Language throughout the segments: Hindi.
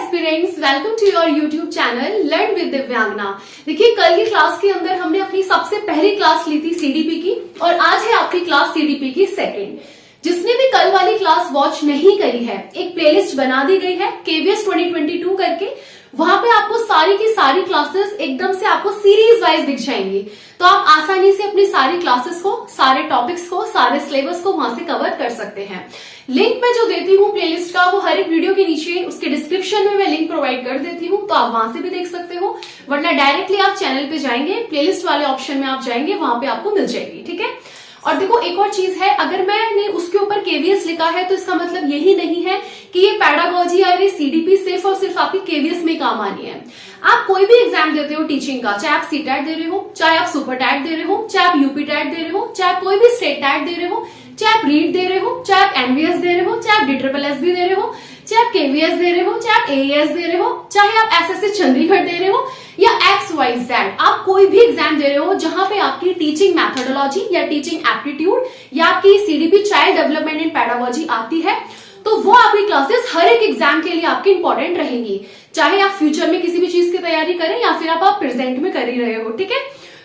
Aspirants, welcome to your YouTube channel learn with Divyangana. देखिए, कल की क्लास के अंदर हमने अपनी सबसे पहली क्लास ली थी सीडीपी की और आज है आपकी क्लास सीडीपी की सेकंड। जिसने भी कल वाली क्लास वॉच नहीं करी है, एक प्लेलिस्ट बना दी गई है केवीएस 2022 करके, वहां पे आपको सारी की सारी क्लासेस एकदम से आपको सीरीज वाइज दिख जाएंगी। तो आप आसानी से अपनी सारी क्लासेस को, सारे टॉपिक्स को, सारे सिलेबस को वहां से कवर कर सकते हैं। लिंक मैं जो देती हूँ प्लेलिस्ट का, वो हर एक वीडियो के नीचे उसके डिस्क्रिप्शन में मैं लिंक प्रोवाइड कर देती हूँ, तो आप वहां से भी देख सकते हो, वरना डायरेक्टली आप चैनल पे जाएंगे, प्लेलिस्ट वाले ऑप्शन में आप जाएंगे, वहां पे आपको मिल जाएगी। ठीक है। और देखो, एक और चीज है, अगर मैंने उसके ऊपर केवीएस लिखा है तो इसका मतलब यही नहीं है कि ये पैडागोजी या ये सीडीपी सिर्फ और सिर्फ आपकी केवीएस में काम आनी है। आप कोई भी एग्जाम देते हो टीचिंग का, चाहे आप सीटैट दे रहे हो, चाहे आप सुपर टैट दे रहे हो, चाहे आप यूपी टैट दे रहे हो, चाहे कोई भी स्टेट टैट दे रहे हो, चाहे आप रीट दे रहे हो, चाहे आप एनवीएस दे रहे हो, चाहे आप DSSS भी दे रहे हो, चाहे आप केवीएस दे रहे हो, चाहे आप एएस दे रहे हो, चाहे आप एसएससी चंडीगढ़ दे रहे हो या XYZ, आप कोई भी एग्जाम दे रहे हो जहां पे आपकी टीचिंग मैथोडोलॉजी या टीचिंग एप्टीट्यूड या आपकी CDP child development and pedagogy आती है, तो वो आपकी क्लासेस हर एक एग्जाम के लिए आपकी इंपॉर्टेंट रहेंगी, चाहे आप फ्यूचर में किसी भी चीज की तैयारी करें या फिर आप प्रेजेंट में कर ही रहे हो। ठीक है,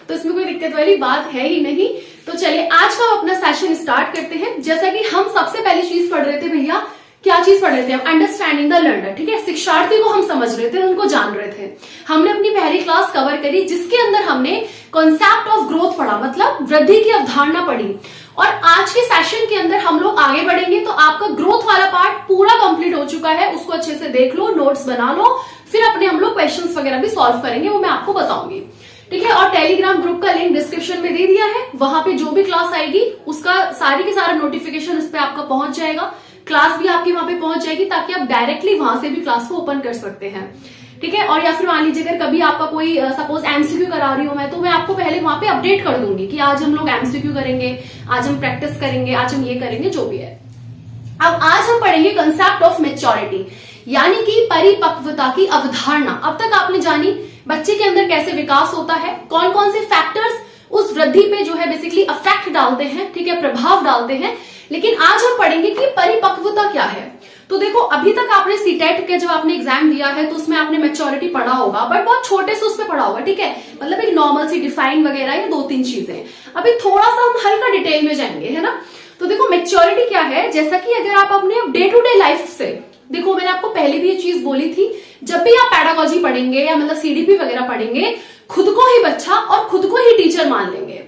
तो इसमें कोई दिक्कत वाली बात है ही नहीं। तो चलिए आज का अपना सेशन स्टार्ट करते हैं। जैसा कि हम सबसे पहली चीज पढ़ रहे थे भैया, क्या चीज पढ़ रहे थे हम? Understanding the learner. ठीक है, शिक्षार्थी को हम समझ रहे थे, उनको जान रहे थे। हमने अपनी पहली क्लास कवर करी जिसके अंदर हमने कॉन्सेप्ट ऑफ ग्रोथ पढ़ा, मतलब वृद्धि की अवधारणा पढ़ी। और आज के सेशन के अंदर हम लोग आगे बढ़ेंगे, तो आपका ग्रोथ वाला पार्ट पूरा कंप्लीट हो चुका है, उसको अच्छे से देख लो, नोट्स बना लो, फिर अपने हम लोग क्वेश्चंस वगैरह भी सॉल्व करेंगे, वो मैं आपको बताऊंगी। ठीक है, और टेलीग्राम ग्रुप का लिंक डिस्क्रिप्शन में दे दिया है, वहां पे जो भी क्लास आएगी उसका सारी के सारा नोटिफिकेशन उस पर आपका पहुंच जाएगा, क्लास भी आपकी वहां पे पहुंच जाएगी, ताकि आप डायरेक्टली वहां से भी क्लास को ओपन कर सकते हैं। ठीक है, और या फिर मान लीजिए अगर कभी आपका कोई सपोज एमसीक्यू करा रही हूं मैं, तो मैं आपको पहले वहां पे अपडेट कर दूंगी कि आज हम लोग एमसीक्यू करेंगे, आज हम प्रैक्टिस करेंगे, आज हम ये करेंगे, जो भी है। अब आज हम पढ़ेंगे कंसेप्ट ऑफ मैच्योरिटी, यानी कि परिपक्वता की अवधारणा। अब तक आपने जानी बच्चे के अंदर कैसे विकास होता है, कौन कौन से फैक्टर्स उस वृद्धि पे जो है बेसिकली अफेक्ट डालते हैं, ठीक है, प्रभाव डालते हैं। लेकिन आज हम पढ़ेंगे कि परिपक्वता क्या है। तो देखो, अभी तक आपने सीटेट का जब आपने एग्जाम दिया है तो उसमें आपने मैच्योरिटी पढ़ा होगा, बट बहुत छोटे से उसमें पढ़ा होगा। ठीक है, मतलब एक नॉर्मल सी डिफाइन वगैरह या 2-3 चीजें। अभी थोड़ा सा हम हल्का डिटेल में जाएंगे, है ना। तो देखो, मैच्योरिटी क्या है, जैसा कि अगर आप अपने डे टू डे लाइफ से देखो, मैंने आपको पहले भी ये चीज बोली थी, जब भी आप पैडागोजी पढ़ेंगे या मतलब सीडीपी वगैरह पढ़ेंगे, खुद को ही बच्चा और खुद को ही टीचर मान लेंगे।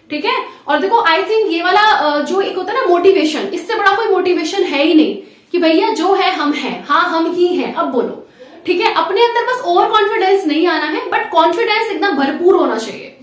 ठीक है, और देखो आई थिंक ये वाला जो एक होता है ना मोटिवेशन, इससे बड़ा कोई मोटिवेशन है ही नहीं कि भैया जो है हम हैं, हाँ हम ही हैं, अब बोलो। ठीक है, अपने अंदर बस ओवर कॉन्फिडेंस नहीं आना है, बट कॉन्फिडेंस एकदम भरपूर होना चाहिए।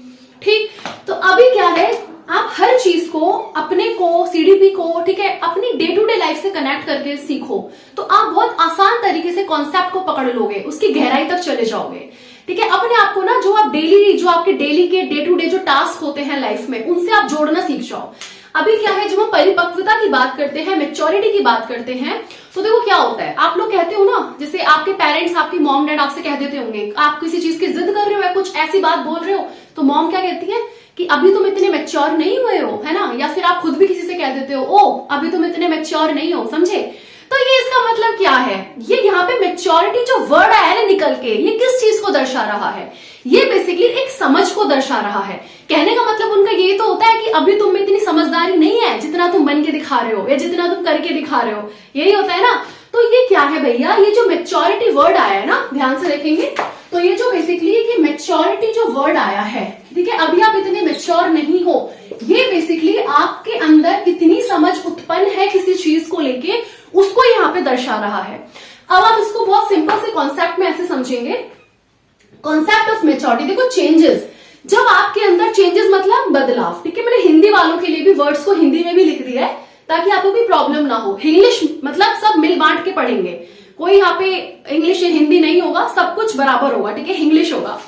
ठीक, तो अभी क्या है, आप हर चीज को, अपने को, सीडीपी को, ठीक है, अपनी डे टू डे लाइफ से कनेक्ट करके सीखो, तो आप बहुत आसान तरीके से कॉन्सेप्ट को पकड़ लोगे, उसकी गहराई तक चले जाओगे। ठीक है, अपने आप को ना, जो आप डेली, जो आपके डेली के डे टू डे जो टास्क होते हैं लाइफ में, उनसे आप जोड़ना सीख जाओ। अभी क्या है, जब हम परिपक्वता की बात करते हैं, मैच्योरिटी की बात करते हैं, तो देखो क्या होता है, आप लोग कहते हो ना, जैसे आपके पेरेंट्स, आपकी मॉम डैड आपसे कह देते होंगे, आप किसी चीज की जिद कर रहे हो या कुछ ऐसी बात बोल रहे हो, तो मॉम क्या कहती है कि अभी तुम इतने मैच्योर नहीं हुए हो, है ना। या फिर आप खुद भी किसी से कह देते हो, ओ अभी तुम इतने मैच्योर नहीं हो, समझे। तो ये इसका मतलब क्या है, ये यहाँ पे मैच्योरिटी जो वर्ड आया है निकल के, ये किस चीज को दर्शा रहा है, ये बेसिकली एक समझ को दर्शा रहा है। कहने का मतलब उनका ये तो होता है कि अभी तुम में इतनी समझदारी नहीं है जितना तुम बन के दिखा रहे हो या जितना तुम करके दिखा रहे हो, यही होता है ना। तो ये क्या है भैया, ये जो मैच्योरिटी वर्ड आया है ना, ध्यान से देखेंगे तो ये जो बेसिकली कि मैच्योरिटी जो वर्ड आया है, ठीक है, अभी आप इतने मैच्योर नहीं हो, ये बेसिकली आपके अंदर कितनी समझ उत्पन्न है किसी चीज को लेके, उसको यहाँ पे दर्शा रहा है। अब आप इसको बहुत सिंपल से कॉन्सेप्ट में ऐसे समझेंगे, कॉन्सेप्ट ऑफ मैच्योरिटी। देखो, चेंजेस, जब आपके अंदर चेंजेस मतलब बदलाव। ठीक है, मैंने हिंदी वालों के लिए भी वर्ड्स को हिंदी में भी लिख दिया है ताकि आपको कोई प्रॉब्लम ना हो। इंग्लिश मतलब सब मिल बांट के पढ़ेंगे, कोई यहाँ पे इंग्लिश या हिंदी नहीं होगा, सब कुछ बराबर होगा। ठीक है, इंग्लिश होगा।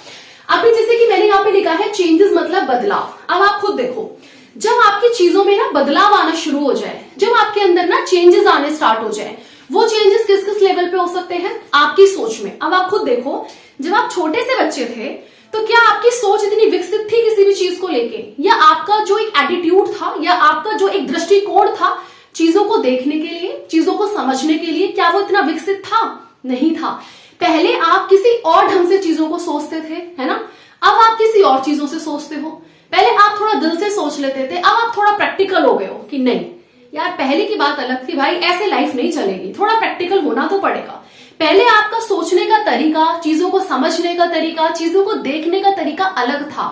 अभी जैसे कि मैंने यहाँ पे लिखा है चेंजेस मतलब बदलाव। अब आप खुद देखो, जब आपकी चीजों में ना बदलाव आना शुरू हो जाए, जब आपके अंदर ना चेंजेस आने स्टार्ट हो जाए, वो चेंजेस किस किस लेवल पे हो सकते हैं, आपकी सोच में। अब आप खुद देखो, जब आप छोटे से बच्चे थे तो क्या आपकी सोच इतनी विकसित थी किसी भी चीज को लेके, या आपका जो एक एटीट्यूड था या आपका जो एक दृष्टिकोण था चीजों को देखने के लिए, चीजों को समझने के लिए, क्या वो इतना विकसित था? नहीं था। पहले आप किसी और ढंग से चीजों को सोचते थे, है ना, अब आप किसी और चीजों से सोचते हो। पहले आप थोड़ा दिल से सोच लेते थे, अब आप थोड़ा प्रैक्टिकल हो गए हो कि नहीं यार पहले की बात अलग थी भाई, ऐसे लाइफ नहीं चलेगी, थोड़ा प्रैक्टिकल होना तो पड़ेगा। पहले आपका सोचने का तरीका, चीजों को समझने का तरीका, चीजों को देखने का तरीका अलग था,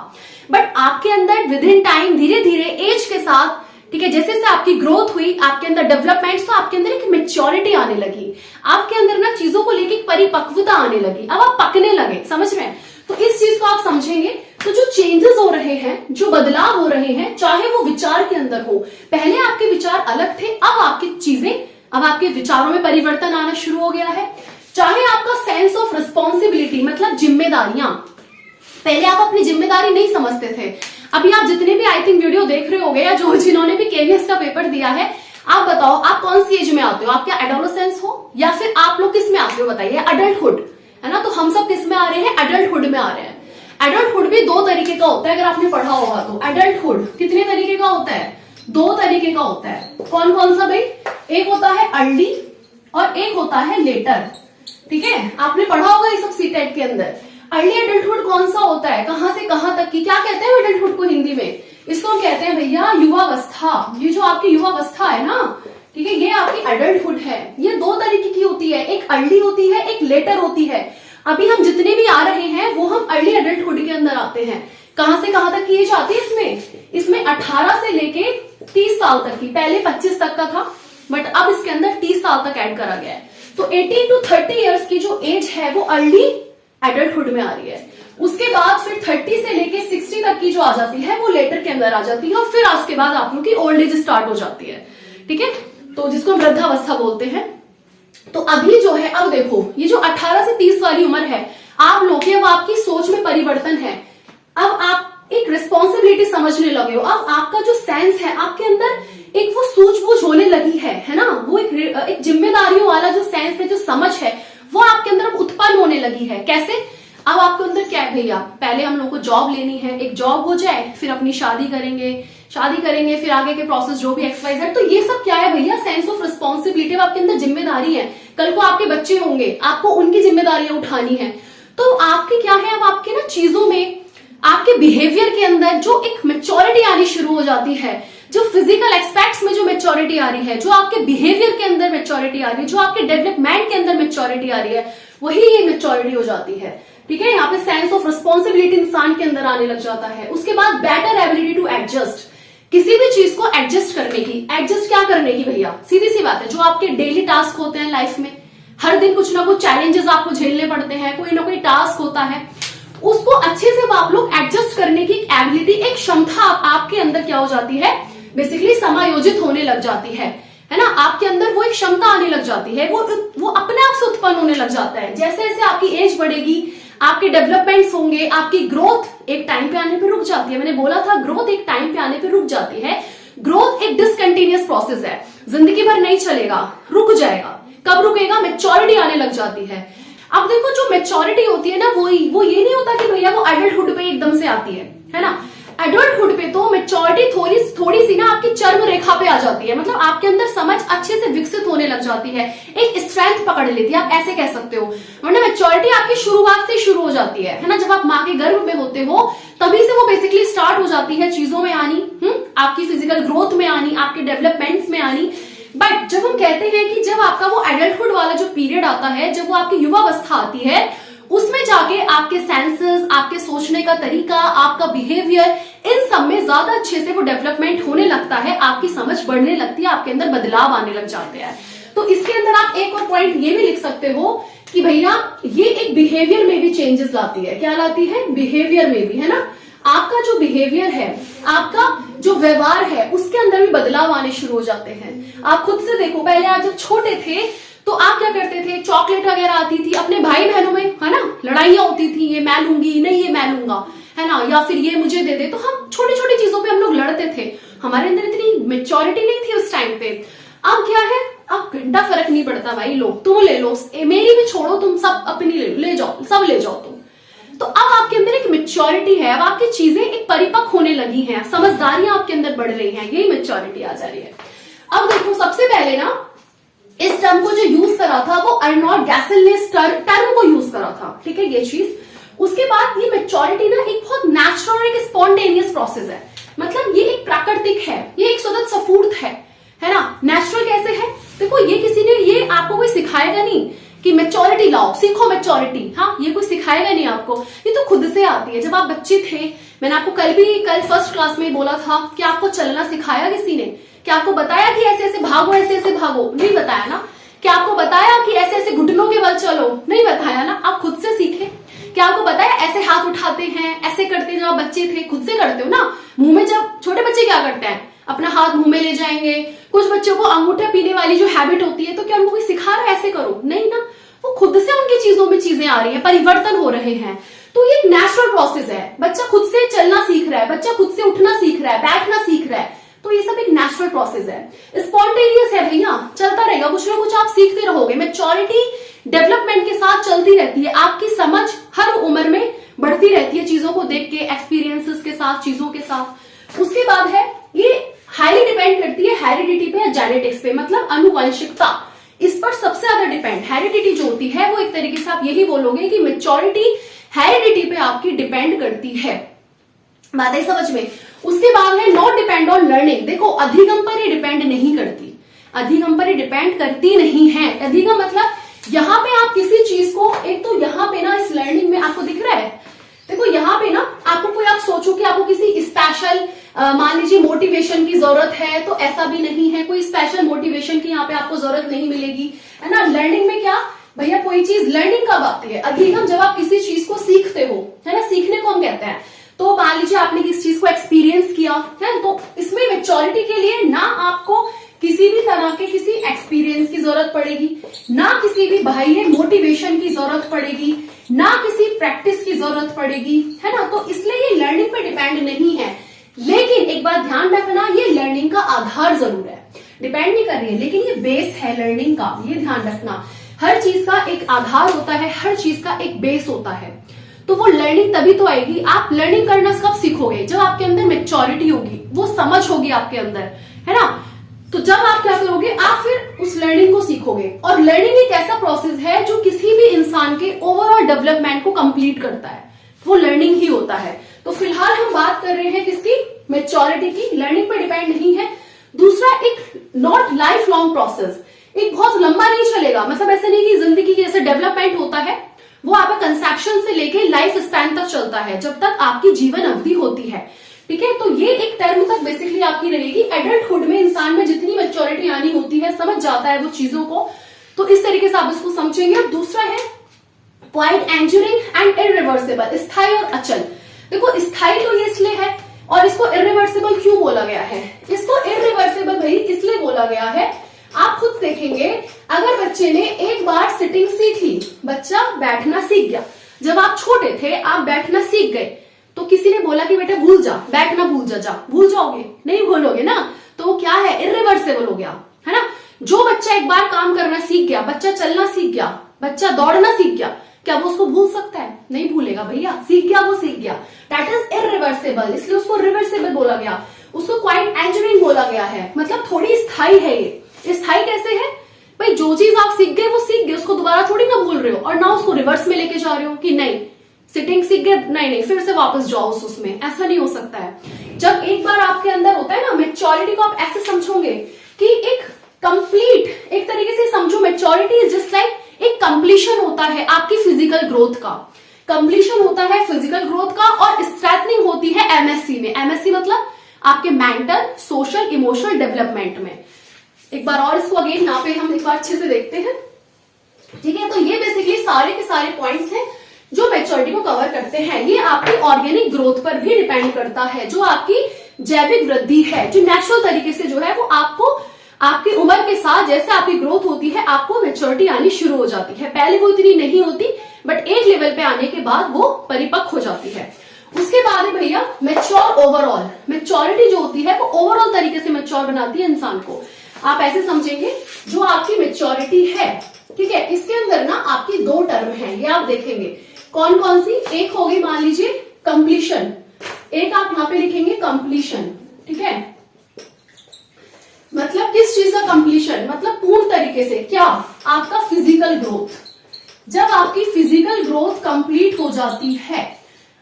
बट आपके अंदर विद इन टाइम, धीरे धीरे एज के साथ, ठीक है, जैसे जैसे आपकी ग्रोथ हुई, आपके अंदर डेवलपमेंट, तो आपके अंदर एक मेच्योरिटी आने लगी, आपके अंदर ना चीजों को लेकर परिपक्वता आने लगी, अब आप पकने लगे, समझ रहे हैं। तो इस चीज को आप समझेंगे तो जो चेंजेस हो रहे हैं, जो बदलाव हो रहे हैं, चाहे वो विचार के अंदर हो, पहले आपके विचार अलग थे, अब आपकी चीजें, अब आपके विचारों में परिवर्तन आना शुरू हो गया है। चाहे आपका सेंस ऑफ रिस्पॉन्सिबिलिटी, मतलब जिम्मेदारियां, पहले आप अपनी जिम्मेदारी नहीं समझते थे, अभी आप जितने भी आई थिंक वीडियो देख रहे होंगे या जो जिन्होंने भी केवीएस का पेपर दिया है, आप बताओ आप कौन सी एज में आते हो, आप क्या एडोलेसेंस हो या फिर आप लोग किस में आते हो, बताइए, अडल्टहुड, है ना। तो हम सब किस में आ रहे हैं, एडल्टहुड में आ रहे हैं। एडल्टहुड भी दो तरीके का होता है, अगर आपने पढ़ा होगा तो। एडल्टहुड कितने तरीके का होता है, दो तरीके का होता है। कौन कौन सा भाई, एक होता है अर्ली और एक होता है लेटर, ठीक है, आपने पढ़ा होगा ये सब सीटेट के अंदर। अर्ली एडल्टहुड कौन सा होता है, कहां से कहां तक की, क्या कहते हैं एडल्टहुड को हिंदी में, इसको हम कहते हैं भैया युवावस्था। ये जो आपकी युवावस्था है ना, ठीक है, ये आपकी एडल्टहुड है। ये दो तरीके की होती है, एक अर्ली होती है, एक लेटर होती है। अभी हम जितने भी आ रहे हैं वो हम अर्ली एडल्टहुड के अंदर आते हैं। कहां से कहां तक की एज आती है इसमें 18 से लेके 30 साल तक की, पहले 25 तक का था, बट अब इसके अंदर 30 साल तक ऐड करा गया है। तो 18 to 30 इयर्स की जो एज है वो अर्ली एडल्टहुड में आ रही है। उसके बाद फिर 30 से लेके 60 तक की जो आ जाती है वो लेटर के अंदर आ जाती है, और फिर उसके बाद आप लोग की ओल्ड एज स्टार्ट हो जाती है, ठीक है, तो जिसको वृद्धावस्था बोलते हैं। तो अभी जो है, अब देखो ये जो 18 से 30 वाली उम्र है आप लोग की, अब आपकी सोच में परिवर्तन है, अब आप एक रिस्पॉन्सिबिलिटी समझने लगे हो, अब आपका जो सेंस है आपके अंदर एक वो सूझबूझ होने लगी है ना, वो एक जिम्मेदारियों वाला जो सेंस है, जो समझ है, वो आपके अंदर उत्पन्न होने लगी है। कैसे, अब आपके अंदर क्या है भैया, पहले हम लोग को जॉब लेनी है, एक जॉब हो जाए, फिर अपनी शादी करेंगे, फिर आगे के प्रोसेस जो भी XYZ, तो ये सब क्या है भैया, सेंस ऑफ रिस्पॉन्सिबिलिटी, आपके अंदर जिम्मेदारी है, कल को आपके बच्चे होंगे, आपको उनकी जिम्मेदारियां उठानी है। तो आपकी क्या है, अब आपके ना चीजों में, आपके बिहेवियर के अंदर जो एक मेच्योरिटी आनी शुरू हो जाती है, जो फिजिकल एक्सपेक्ट्स में जो मेच्योरिटी आ रही है, जो आपके बिहेवियर के अंदर मेच्योरिटी आ रही है, जो आपके डेवलपमेंट के अंदर मेच्योरिटी आ रही है, वही ये मेच्योरिटी हो जाती है, ठीक है। यहाँ पे सेंस ऑफ रिस्पॉन्सिबिलिटी इंसान के अंदर आने लग जाता है। उसके बाद बेटर एबिलिटी टू एडजस्ट, किसी भी चीज को एडजस्ट करने की, एडजस्ट क्या करने की भैया, सीधी सी बात है, जो आपके डेली टास्क होते हैं लाइफ में, हर दिन कुछ ना कुछ चैलेंजेस आपको झेलने पड़ते हैं, कोई ना कोई टास्क होता है, उसको अच्छे से आप लोग एडजस्ट करने की एबिलिटी, एक क्षमता आपके अंदर क्या हो जाती है, बेसिकली समायोजित होने लग जाती है ना, आपके अंदर वो एक क्षमता आने लग जाती है, वो अपने आप से उत्पन्न होने लग जाता है। जैसे जैसे आपकी एज बढ़ेगी, आपके डेवलपमेंट्स होंगे, आपकी ग्रोथ एक टाइम पे आने पे रुक जाती है। मैंने बोला था ग्रोथ एक टाइम पे आने पे रुक जाती है। ग्रोथ एक डिसकंटिन्यूअस प्रोसेस है, जिंदगी भर नहीं चलेगा, रुक जाएगा। कब रुकेगा, मैच्योरिटी आने लग जाती है। अब देखो जो मैच्योरिटी होती है ना, वो ये नहीं होता कि भैया वो एडल्टहुड पे एकदम से आती है ना। एडल्टहुड पे तो मैच्योरिटी थोड़ी सी ना आपकी चर्म रेखा पे आ जाती है, मतलब आपके अंदर समझ अच्छे से विकसित होने लग जाती है, एक स्ट्रेंथ पकड़ लेती है, आप ऐसे कह सकते हो। वरना मैच्योरिटी आपकी शुरुआत से शुरू हो जाती है ना, जब आप माँ के गर्भ में होते हो तभी से वो बेसिकली स्टार्ट हो जाती है चीजों में आनी, आपकी फिजिकल ग्रोथ में आनी, आपके डेवलपमेंट्स में आनी। बट जब हम कहते हैं कि जब आपका वो एडल्टहुड वाला जो पीरियड आता है, जब वो आपकी युवावस्था आती है, उसमें जाके आपके सेंसेस, आपके सोचने का तरीका, आपका बिहेवियर, इन सब में ज्यादा अच्छे से वो डेवलपमेंट होने लगता है, आपकी समझ बढ़ने लगती है, आपके अंदर बदलाव आने लग जाते हैं। तो इसके अंदर आप एक और पॉइंट ये भी लिख सकते हो कि भैया ये एक बिहेवियर में भी चेंजेस लाती है। क्या लाती है, बिहेवियर में भी, है ना। आपका जो बिहेवियर है, आपका जो व्यवहार है, उसके अंदर भी बदलाव आने शुरू हो जाते हैं। आप खुद से देखो, पहले आप जब छोटे थे तो आप क्या करते थे, चॉकलेट वगैरह आती थी, अपने भाई बहनों में, है ना, लड़ाइयां होती थी, ये मैं लूंगी, नहीं ये मैं लूंगा, है ना, या फिर ये मुझे दे दे। तो हम छोटी छोटी चीजों पे हम लोग लड़ते थे, हमारे अंदर इतनी मेच्योरिटी नहीं थी उस टाइम पे। अब क्या है, अब घंटा फर्क नहीं पड़ता भाई, लो तुम ले लो, मेरी भी छोड़ो, तुम सब अपनी ले जाओ, सब ले जाओ तुम। तो अब आपके अंदर एक मेच्योरिटी है, अब आपकी चीजें एक परिपक्व होने लगी हैं, समझदारियां आपके अंदर बढ़ रही हैं, यही मेच्योरिटी आ जा रही है। अब देखो सबसे पहले ना इस टर्म को जो यूज करा था वो अर्नोल्ड गैसल ने टर्म को यूज ये चीज। उसके बाद ये मेच्योरिटी ना एक बहुत नेचुरल और एक स्पॉन्टेनियस प्रोसेस है, मतलब ये एक प्राकृतिक है, ये एक स्वतः स्फूर्त है ना। नेचुरल कैसे है, देखो ये किसी ने, ये आपको कोई सिखाएगा नहीं कि मेच्योरिटी लाओ, सीखो मेच्योरिटी, हाँ ये कोई सिखाएगा नहीं आपको, ये तो खुद से आती है। जब आप बच्चे थे, मैंने आपको कल फर्स्ट क्लास में बोला था कि आपको चलना सिखाया किसी ने? क्या आपको बताया कि ऐसे ऐसे भागो, ऐसे ऐसे भागो? नहीं बताया ना। क्या आपको बताया कि ऐसे ऐसे घुटनों के बल चलो? नहीं बताया ना। आप खुद से सीखे। क्या आपको बताया ऐसे हाथ उठाते हैं, ऐसे करते हैं? जब आप बच्चे थे खुद से करते हो ना। मुंह में, जब छोटे बच्चे क्या करते हैं, अपना हाथ मुंह में ले जाएंगे। कुछ बच्चों को अंगूठा पीने वाली जो हैबिट होती है, तो क्या उनको कोई सिखा रहा है ऐसे करो? नहीं ना, वो खुद से उनकी चीजों में चीजें आ रही है, परिवर्तन हो रहे हैं। तो ये एक नेचुरल प्रोसेस है। बच्चा खुद से चलना सीख रहा है, बच्चा खुद से उठना सीख रहा है, बैठना सीख रहा है, तो ये सब एक नेचुरल प्रोसेस है, स्पॉन्टेनियस है भैया, चलता रहेगा, कुछ ना कुछ आप सीखते रहोगे। मैच्योरिटी डेवलपमेंट के साथ चलती रहती है, आपकी समझ हर उम्र में बढ़ती रहती है, चीजों को देख के, एक्सपीरियंसेस के साथ, चीजों के साथ। उसके बाद है ये हाईली डिपेंड करती है हेरिडिटी पे या जेनेटिक्स पे, मतलब अनुवंशिकता, इस पर सबसे ज्यादा डिपेंड। हेरिडिटी जो होती है वो एक तरीके से आप यही बोलोगे कि मैच्योरिटी हेरिडिटी पे आपकी डिपेंड करती है। बात है समझ में। उसके बाद है नॉट डिपेंड ऑन लर्निंग। देखो अधिगम पर ये डिपेंड नहीं करती, अधिगम पर ये डिपेंड करती नहीं है। अधिगम मतलब यहाँ पे आप किसी चीज को, एक तो यहाँ पे ना इस लर्निंग में आपको दिख रहा है, देखो यहाँ पे ना आपको कोई, आप सोचो कि आपको किसी स्पेशल मान लीजिए मोटिवेशन की जरूरत है, तो ऐसा भी नहीं है, कोई स्पेशल मोटिवेशन की यहाँ पे आपको जरूरत नहीं मिलेगी, है ना। लर्निंग में क्या भैया, कोई चीज लर्निंग कब आती है? अधिगम जब आप किसी चीज को सीखते हो, है ना। सीखने को हम कहते हैं, तो मान लीजिए आपने किसी चीज को एक्सपीरियंस किया है, तो इसमें मैच्योरिटी के लिए ना आपको किसी भी तरह के किसी एक्सपीरियंस की जरूरत पड़ेगी, ना किसी भी बाह्य मोटिवेशन की जरूरत पड़ेगी, ना किसी प्रैक्टिस की जरूरत पड़ेगी, है ना। तो इसलिए ये लर्निंग पे डिपेंड नहीं है। लेकिन एक बात ध्यान रखना, ये लर्निंग का आधार जरूर है, डिपेंड नहीं कर रही है, लेकिन ये बेस है लर्निंग का, ये ध्यान रखना। हर चीज का एक आधार होता है, हर चीज का एक बेस होता है, तो वो लर्निंग तभी तो आएगी। आप लर्निंग करना कब सीखोगे? जब आपके अंदर मैच्योरिटी होगी, वो समझ होगी आपके अंदर, है ना। तो जब आप क्या करोगे, आप फिर उस लर्निंग को सीखोगे। और लर्निंग एक ऐसा प्रोसेस है जो किसी भी इंसान के ओवरऑल डेवलपमेंट को कंप्लीट करता है, वो लर्निंग ही होता है। तो फिलहाल हम बात कर रहे हैं किसकी? मैच्योरिटी की। लर्निंग पर डिपेंड नहीं है। दूसरा, एक नॉट लाइफ लॉन्ग प्रोसेस, एक बहुत लंबा नहीं चलेगा, मतलब ऐसा नहीं कि जिंदगी की जैसे डेवलपमेंट होता है वो आपका कंसेप्शन से लेके लाइफ स्पैन तक चलता है, जब तक आपकी जीवन अवधि होती है, ठीक है। तो ये एक टर्म तक बेसिकली आपकी रहेगी। एडल्टहुड में इंसान में जितनी मैच्योरिटी आनी होती है, समझ जाता है वो चीजों को, तो इस तरीके से आप इसको समझेंगे। और दूसरा है क्वाइट एंड्यूरिंग एंड इररिवर्सिबल, स्थायी और अचल। देखो स्थायी तो ये इसलिए है, और इसको इररिवर्सिबल क्यों बोला गया है? इसको इररिवर्सिबल भाई इसलिए बोला गया है, आप खुद देखेंगे, अगर बच्चे ने एक बार सिटिंग सीख ली, बच्चा बैठना सीख गया, जब आप छोटे थे आप बैठना सीख गए, तो किसी ने बोला कि बेटा भूल जा, बैठना भूल जा, भूल जाओगे? नहीं भूलोगे ना। तो वो क्या है? इररिवर्सिबल हो गया, है ना। जो बच्चा एक बार काम करना सीख गया, बच्चा चलना सीख गया, बच्चा दौड़ना सीख गया, क्या वो उसको भूल सकता है? नहीं भूलेगा भैया, सीख गया वो सीख गया, दैट इज इररिवर्सिबल, इसलिए उसको रिवर्सिबल बोला गया। उसको क्वाइट एंड्यूरिंग बोला गया है, मतलब थोड़ी स्थायी है। ये स्थायी कैसे है भाई? जो चीज आप सीख गए वो सीख गए, उसको दोबारा थोड़ी ना भूल रहे हो, और ना उसको रिवर्स में लेके जा रहे हो कि नहीं सिटिंग सीख गए, नहीं फिर से वापस जाओ उसमें, ऐसा नहीं हो सकता है। जब एक बार आपके अंदर होता है ना, मैच्योरिटी को आप ऐसे समझोगे कि एक कंप्लीट, एक तरीके से समझो मैच्योरिटी इज जस्ट लाइक एक कंप्लीशन होता है आपकी फिजिकल ग्रोथ का, कंप्लीशन होता है फिजिकल ग्रोथ का, और स्ट्रेंथनिंग होती है एमएससी में। एमएससी मतलब आपके मेंटल, सोशल, इमोशनल डेवलपमेंट में। एक बार और इसको अगेन यहाँ पे हम एक बार अच्छे से देखते हैं, ठीक है। तो ये बेसिकली सारे के सारे पॉइंट्स हैं जो मैच्योरिटी को कवर करते हैं। ये आपकी ऑर्गेनिक ग्रोथ पर भी डिपेंड करता है, जो आपकी जैविक वृद्धि है, जो नेचुरल तरीके से जो है वो आपको आपकी उम्र के साथ जैसे आपकी ग्रोथ होती है, आपको मैच्योरिटी आनी शुरू हो जाती है। पहले वो इतनी नहीं होती, बट एक लेवल पे आने के बाद वो परिपक्व हो जाती है। उसके बाद है भैया मैच्योर ओवरऑल। मैच्योरिटी जो होती है वो ओवरऑल तरीके से मैच्योर बनाती है इंसान को। आप ऐसे समझेंगे, जो आपकी मैच्योरिटी है, ठीक है, इसके अंदर ना आपकी दो टर्म है, ये आप देखेंगे कौन कौन सी। एक होगी मान लीजिए कंप्लीशन, एक आप यहां पे लिखेंगे कंप्लीशन, ठीक है। मतलब किस चीज का कंप्लीशन? मतलब पूर्ण तरीके से क्या? आपका फिजिकल ग्रोथ। जब आपकी फिजिकल ग्रोथ कंप्लीट हो जाती है।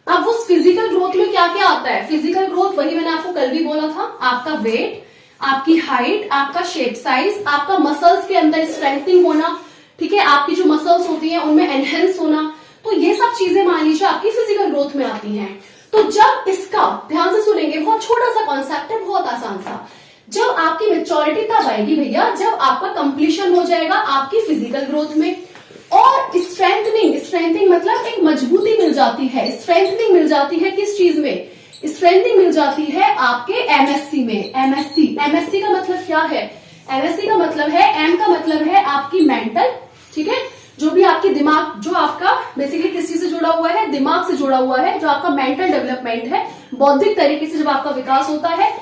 अब उस फिजिकल ग्रोथ में क्या क्या आता है? फिजिकल ग्रोथ वही मैंने आपको कल भी बोला था, आपका वेट, आपकी हाइट, आपका शेप साइज, आपका मसल्स के अंदर स्ट्रेंथनिंग होना, ठीक है, आपकी जो मसल्स होती हैं उनमें एनहेंस होना, तो ये सब चीजें मान लीजिए आपकी फिजिकल ग्रोथ में आती हैं। तो जब इसका ध्यान से सुनेंगे, बहुत छोटा सा कॉन्सेप्ट है, बहुत आसान सा, जब आपकी मेच्योरिटी तब आएगी भैया जब आपका कंप्लीशन हो जाएगा आपकी फिजिकल ग्रोथ में, और स्ट्रेंथनिंग मतलब एक मजबूती मिल जाती है, स्ट्रेंथनिंग मिल जाती है किस चीज में? स्ट्रेंथनिंग मिल जाती है आपके एमएससी में। एमएससी का मतलब क्या है? एमएससी का मतलब है, एम का मतलब है आपकी मेंटल, ठीक है, जो भी आपकी दिमाग, जो आपका बेसिकली किस चीज से जुड़ा हुआ है? दिमाग से जुड़ा हुआ है, जो आपका मेंटल डेवलपमेंट है, बौद्धिक तरीके से जब आपका विकास होता है।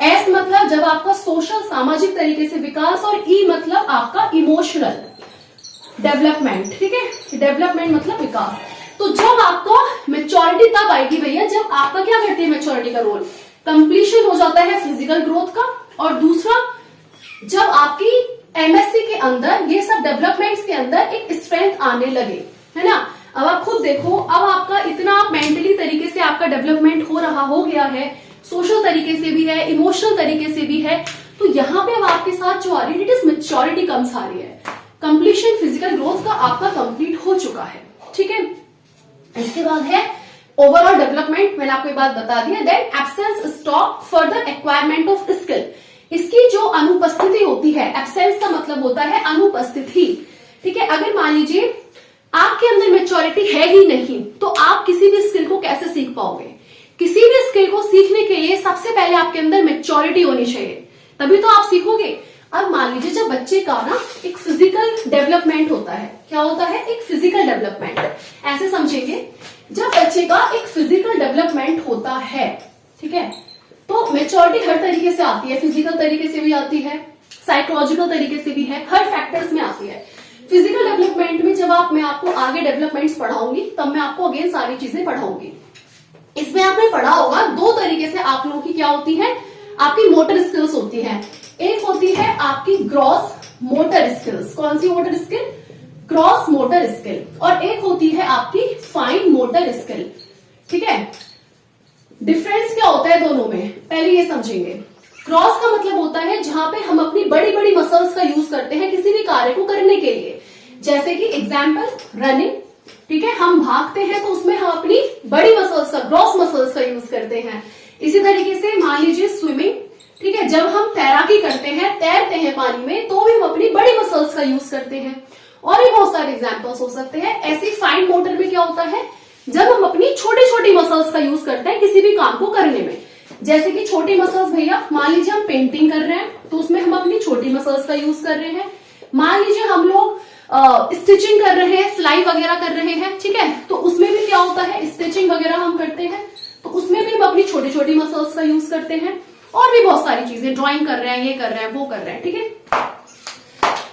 एस मतलब जब आपका सोशल सामाजिक तरीके से विकास, और ई मतलब आपका इमोशनल डेवलपमेंट, ठीक है, डेवलपमेंट मतलब विकास। तो जब आपको मेच्योरिटी तब आएगी भैया जब आपका क्या करती है मेच्योरिटी का रोल? कंप्लीशन हो जाता है फिजिकल ग्रोथ का, और दूसरा जब आपकी एमएससी के अंदर ये सब डेवलपमेंट्स के अंदर एक स्ट्रेंथ आने लगे, है ना। अब आप खुद देखो, अब आपका इतना मेंटली तरीके से आपका डेवलपमेंट हो गया है, सोशल तरीके से भी है, इमोशनल तरीके से भी है, तो यहाँ पे अब आपके साथ जो आ रही है इट इज मेच्योरिटी कम्स आ रही है, कंप्लीशन फिजिकल ग्रोथ का आपका कंप्लीट हो चुका है, ठीक है। इसके बाद है ओवरऑल डेवलपमेंट, मैंने आपको ये बात बता दी है। Then absence stop further acquirement of skill, इसकी जो अनुपस्थिति होती है, एब्सेंस का मतलब होता है अनुपस्थिति, ठीक है। अगर मान लीजिए आपके अंदर मेच्योरिटी है ही नहीं, तो आप किसी भी स्किल को कैसे सीख पाओगे? किसी भी स्किल को सीखने के लिए सबसे पहले आपके अंदर मेच्योरिटी होनी चाहिए, तभी तो आप सीखोगे। अब मान लीजिए जब बच्चे का ना एक फिजिकल डेवलपमेंट होता है, क्या होता है? एक फिजिकल डेवलपमेंट, ऐसे समझेंगे, जब बच्चे का एक फिजिकल डेवलपमेंट होता है, ठीक है, तो मेच्योरिटी हर तरीके से आती है, फिजिकल तरीके से भी आती है, साइकोलॉजिकल तरीके से भी है, हर फैक्टर्स में आती है। फिजिकल डेवलपमेंट में जब मैं आपको आगे डेवलपमेंट्स पढ़ाऊंगी तब मैं आपको अगेन सारी चीजें पढ़ाऊंगी। इसमें आपने पढ़ा होगा दो तरीके से आप लोगों की क्या होती है, आपकी मोटर स्किल्स होती है। एक होती है आपकी ग्रॉस मोटर स्किल्स, कौन सी motor skill? Gross motor skill, और एक होती है आपकी फाइन मोटर स्किल, ठीक है। डिफरेंस क्या होता है दोनों में, पहले ये समझेंगे। क्रॉस का मतलब होता है जहां पे हम अपनी बड़ी बड़ी मसल्स का यूज करते हैं किसी भी कार्य को करने के लिए, जैसे कि एग्जाम्पल रनिंग, ठीक है, हम भागते हैं तो उसमें हम अपनी बड़ी मसल्स का, ग्रॉस मसल्स का यूज करते हैं। इसी तरीके से मान लीजिए स्विमिंग, ठीक है, जब हम तैराकी करते हैं, तैरते हैं पानी में, तो भी हम अपनी बड़ी मसल्स का यूज करते हैं, और भी बहुत सारे एग्जाम्पल्स हो सकते हैं। ऐसी फाइन मोटर में क्या होता है, जब हम अपनी छोटी छोटी मसल्स का यूज करते हैं किसी भी काम को करने में, जैसे कि छोटी मसल्स भैया, मान लीजिए हम पेंटिंग कर रहे हैं तो उसमें हम अपनी छोटी मसल्स का यूज कर रहे हैं। मान लीजिए हम लोग स्टिचिंग कर रहे हैं, सिलाई वगैरह कर रहे हैं, ठीक है, तो उसमें भी क्या होता है, स्टिचिंग वगैरह हम करते हैं तो उसमें भी हम अपनी छोटी छोटी मसल्स का यूज करते हैं, और भी बहुत सारी चीजें, ड्राइंग कर रहे हैं, ये कर रहे हैं, वो कर रहे हैं, ठीक है।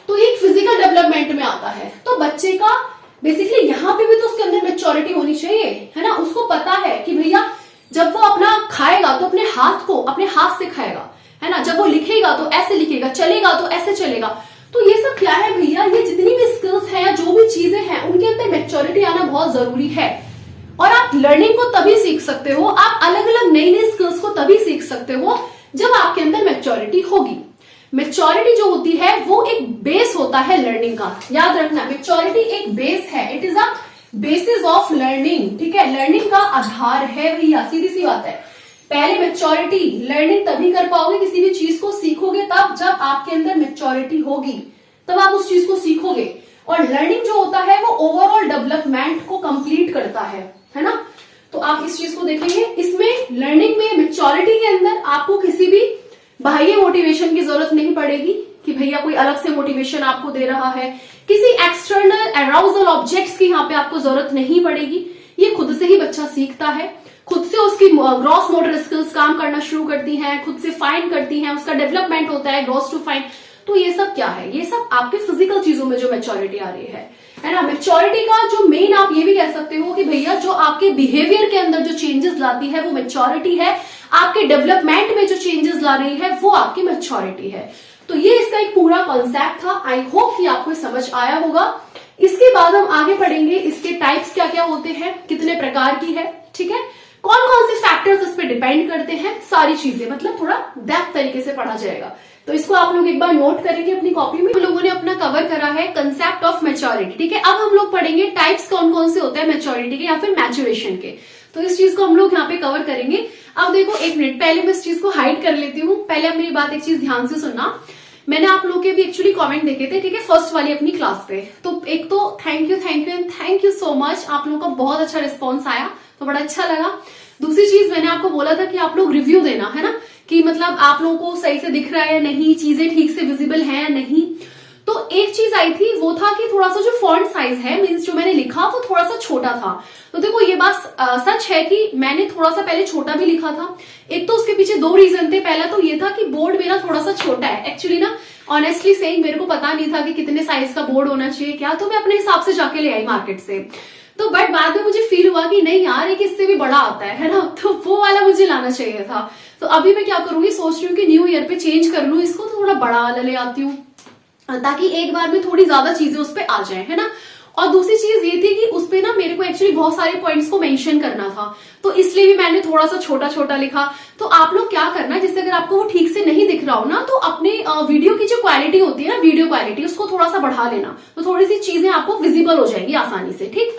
तो एक फिजिकल डेवलपमेंट में आता है, तो बच्चे का बेसिकली यहाँ पे भी तो उसके अंदर मेच्योरिटी होनी चाहिए, है ना। उसको पता है कि भैया जब वो अपना खाएगा तो अपने हाथ को अपने हाथ से खाएगा, है ना, जब वो लिखेगा तो ऐसे लिखेगा, चलेगा तो ऐसे चलेगा। तो ये सब क्या है भैया, ये जितनी भी स्किल्स हैं या जो भी चीजें हैं उनके अंदर मेच्योरिटी आना बहुत जरूरी है। और आप लर्निंग को तभी सीख सकते हो, आप अलग अलग नई नई स्किल्स को तभी सीख सकते हो जब आपके अंदर मेच्योरिटी होगी। मेच्योरिटी जो होती है वो एक बेस होता है लर्निंग का, याद रखना, मेच्योरिटी एक बेस है, it is a basis of learning, ठीक है, लर्निंग का आधार है भैया, सीधी सी बात है। पहले मेच्योरिटी, लर्निंग तभी कर पाओगे, किसी भी चीज को सीखोगे तब जब आपके अंदर मेच्योरिटी होगी, तब आप उस चीज को सीखोगे। और लर्निंग जो होता है वो ओवरऑल डेवलपमेंट को कंप्लीट करता है ना। तो आप इस चीज को देखेंगे, इसमें लर्निंग में मेच्योरिटी के अंदर आपको किसी भी बाह्य मोटिवेशन की जरूरत नहीं पड़ेगी कि भैया कोई अलग से मोटिवेशन आपको दे रहा है, किसी एक्सटर्नल अराउजल ऑब्जेक्ट्स की यहाँ पे आपको जरूरत नहीं पड़ेगी। ये खुद से ही बच्चा सीखता है, खुद से उसकी ग्रॉस मोटर स्किल्स काम करना शुरू करती हैं, खुद से फाइन करती हैं, उसका डेवलपमेंट होता है ग्रॉस टू फाइन। तो ये सब क्या है, ये सब आपके फिजिकल चीजों में जो मेच्योरिटी आ रही है ना। मेच्योरिटी का जो मेन आप ये भी कह सकते हो कि भैया जो आपके बिहेवियर के अंदर जो चेंजेस लाती है वो मेच्योरिटी है, आपके डेवलपमेंट में जो चेंजेस ला रही है वो आपकी मेच्योरिटी है। तो ये इसका एक पूरा कॉन्सेप्ट था। आई होप कि आपको समझ आया होगा। इसके बाद हम आगे पढ़ेंगे इसके टाइप्स क्या क्या होते हैं, कितने प्रकार की है, ठीक है, कौन कौन से फैक्टर्स इस पे डिपेंड करते हैं, सारी चीजें मतलब थोड़ा डेप्थ तरीके से पढ़ा जाएगा। तो इसको आप लोग एक बार नोट करेंगे अपनी कॉपी में। हम लोगों ने अपना कवर करा है कंसेप्ट ऑफ मैच्योरिटी, ठीक है। अब हम लोग पढ़ेंगे टाइप्स कौन कौन से होते हैं मैच्योरिटी के या फिर मैचुरेशन के, तो इस चीज को हम लोग यहाँ पे कवर करेंगे। अब देखो एक मिनट, पहले मैं इस चीज को हाइड कर लेती हूँ। पहले आप मेरी बात एक चीज ध्यान से सुनना। मैंने आप लोगों के भी एक्चुअली कमेंट देखे थे, ठीक है, फर्स्ट वाली अपनी क्लास पे। तो एक तो thank you and thank you so much, आप लोगों का बहुत अच्छा रिस्पॉन्स आया, तो बड़ा अच्छा लगा। दूसरी चीज मैंने आपको बोला था कि आप लोग रिव्यू देना, है ना, कि मतलब आप लोगों को सही से दिख रहा है या नहीं, चीजें ठीक से विजिबल है या नहीं। तो एक चीज आई थी वो था कि थोड़ा सा जो फॉन्ट साइज है, मीन्स जो मैंने लिखा वो थोड़ा सा छोटा था। तो देखो ये बात सच है कि मैंने थोड़ा सा पहले छोटा भी लिखा था। एक तो उसके पीछे दो रीजन थे। पहला तो ये था कि बोर्ड मेरा थोड़ा सा छोटा है एक्चुअली ना, ऑनेस्टली सेइंग मेरे को पता नहीं था कि कितने साइज का बोर्ड होना चाहिए क्या, तो मैं अपने हिसाब से जाके ले आई मार्केट से। तो बट बाद में मुझे फील हुआ कि नहीं यार एक इससे भी बड़ा आता है ना, तो वो वाला मुझे लाना चाहिए था। तो अभी मैं क्या करूंगी, सोच रही हूँ कि न्यू ईयर पे चेंज कर लूं इसको, तो थोड़ा बड़ा वाला ले आती हूँ ताकि एक बार में थोड़ी ज्यादा चीजें उस पे आ जाए, है ना। और दूसरी चीज ये थी कि उस पे ना मेरे को एक्चुअली बहुत सारे पॉइंट्स को मेंशन करना था, तो इसलिए भी मैंने थोड़ा सा छोटा छोटा लिखा। तो आप लोग क्या करना, जिससे अगर आपको वो ठीक से नहीं दिख रहा हो ना, तो अपने वीडियो की जो क्वालिटी होती है ना, वीडियो क्वालिटी, उसको थोड़ा सा बढ़ा लेना, तो थोड़ी सी चीजें आपको विजिबल हो जाएंगी आसानी से, ठीक।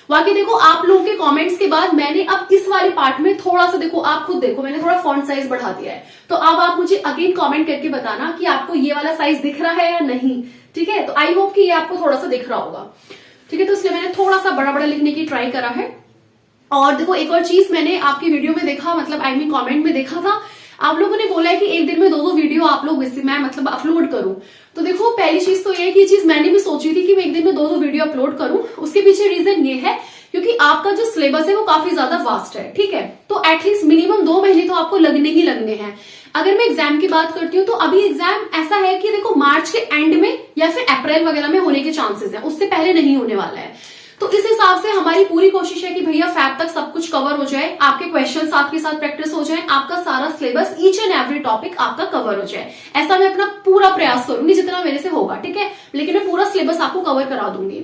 बाकी देखो आप लोगों के कमेंट्स के बाद मैंने अब इस वाले पार्ट में थोड़ा सा, देखो आप खुद देखो, मैंने थोड़ा फॉन्ट साइज बढ़ा दिया है। तो अब आप मुझे अगेन कमेंट करके बताना कि आपको ये वाला साइज दिख रहा है या नहीं, ठीक है। तो आई होप कि ये आपको थोड़ा सा दिख रहा होगा, ठीक है। तो इसलिए मैंने थोड़ा सा बड़ा बड़ा लिखने की ट्राई करा है। और देखो एक और चीज मैंने आपकी वीडियो में देखा, मतलब आई मीन कमेंट में देखा था, आप लोगों ने बोला है कि एक दिन में 2-2 वीडियो आप लोग मैं मतलब अपलोड करूं। तो देखो पहली चीज तो ये कि चीज मैंने भी सोची थी कि मैं एक दिन में 2-2 वीडियो अपलोड करूं। उसके पीछे रीजन ये है क्योंकि आपका जो सिलेबस है वो काफी ज्यादा वास्ट है, ठीक है। तो एटलीस्ट मिनिमम 2 महीने तो आपको लगने ही लगने हैं। अगर मैं एग्जाम की बात करती हूँ तो अभी एग्जाम ऐसा है कि देखो मार्च के एंड में या फिर अप्रैल वगैरह में होने के चांसेस हैं, उससे पहले नहीं होने वाला है। तो इस हिसाब से हमारी पूरी कोशिश है कि भैया फैब तक सब कुछ कवर हो जाए, आपके क्वेश्चन साथ के साथ प्रैक्टिस हो जाए, आपका सारा syllabus each and every topic आपका कवर हो जाए। ऐसा मैं अपना पूरा प्रयास करूंगी जितना मेरे से होगा, ठीक है, लेकिन मैं पूरा सिलेबस आपको कवर करा दूंगी।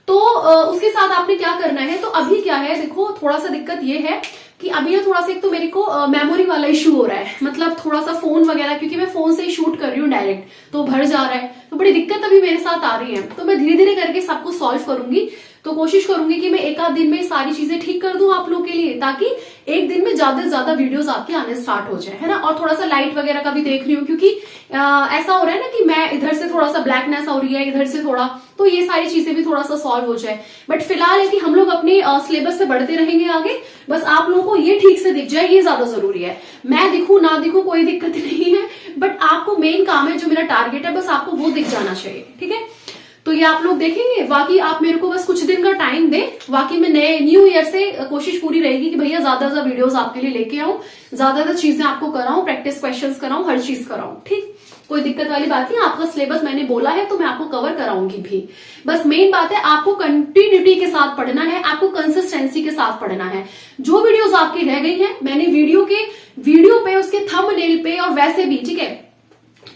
तो उसके साथ आपने क्या करना है, तो अभी क्या है देखो, थोड़ा सा दिक्कत ये है कि अभी ना थोड़ा सा एक तो मेरे को मेमोरी वाला इशू हो रहा है, मतलब थोड़ा सा फोन वगैरह, क्योंकि मैं फोन से ही शूट कर रही हूँ डायरेक्ट, तो भर जा रहा है, तो बड़ी दिक्कत अभी मेरे साथ आ रही है। तो मैं धीरे धीरे करके सबको सॉल्व करूंगी। तो कोशिश करूंगी कि मैं एक आध दिन में सारी चीजें ठीक कर दूं आप लोगों के लिए, ताकि एक दिन में ज्यादा से ज्यादा वीडियोस आपके आने स्टार्ट हो जाए, है ना। और थोड़ा सा लाइट वगैरह का भी देख रही हूँ, क्योंकि ऐसा हो रहा है ना कि मैं इधर से थोड़ा सा ब्लैकनेस हो रही है, इधर से थोड़ा, तो ये सारी चीजें भी थोड़ा सा सॉल्व हो जाए। बट फिलहाल है कि हम लोग अपने सिलेबस पे बढ़ते रहेंगे आगे, बस आप लोगों को ये ठीक से दिख जाए, ये ज्यादा जरूरी है। मैं दिखूं ना दिखूं कोई दिक्कत नहीं है, बट आपको मेन काम है, जो मेरा टारगेट है, बस आपको वो दिख जाना चाहिए, ठीक है। तो ये आप लोग देखेंगे। बाकी आप मेरे को बस कुछ दिन का टाइम दें, बाकी मैं नए न्यू ईयर से कोशिश पूरी रहेगी कि भैया ज्यादा ज्यादा वीडियोस आपके लिए लेके आऊं, ज्यादा ज्यादा चीजें आपको कराऊं, प्रैक्टिस क्वेश्चंस कराऊं, हर चीज कराऊं, ठीक। कोई दिक्कत वाली बात नहीं, आपका सिलेबस मैंने बोला है तो मैं आपको कवर कराऊंगी भी। बस मेन बात है आपको कंटिन्यूटी के साथ पढ़ना है, आपको कंसिस्टेंसी के साथ पढ़ना है। जो वीडियोस आपकी रह गई हैं, मैंने वीडियो पे, उसके थंबनेल पे और वैसे भी, ठीक है,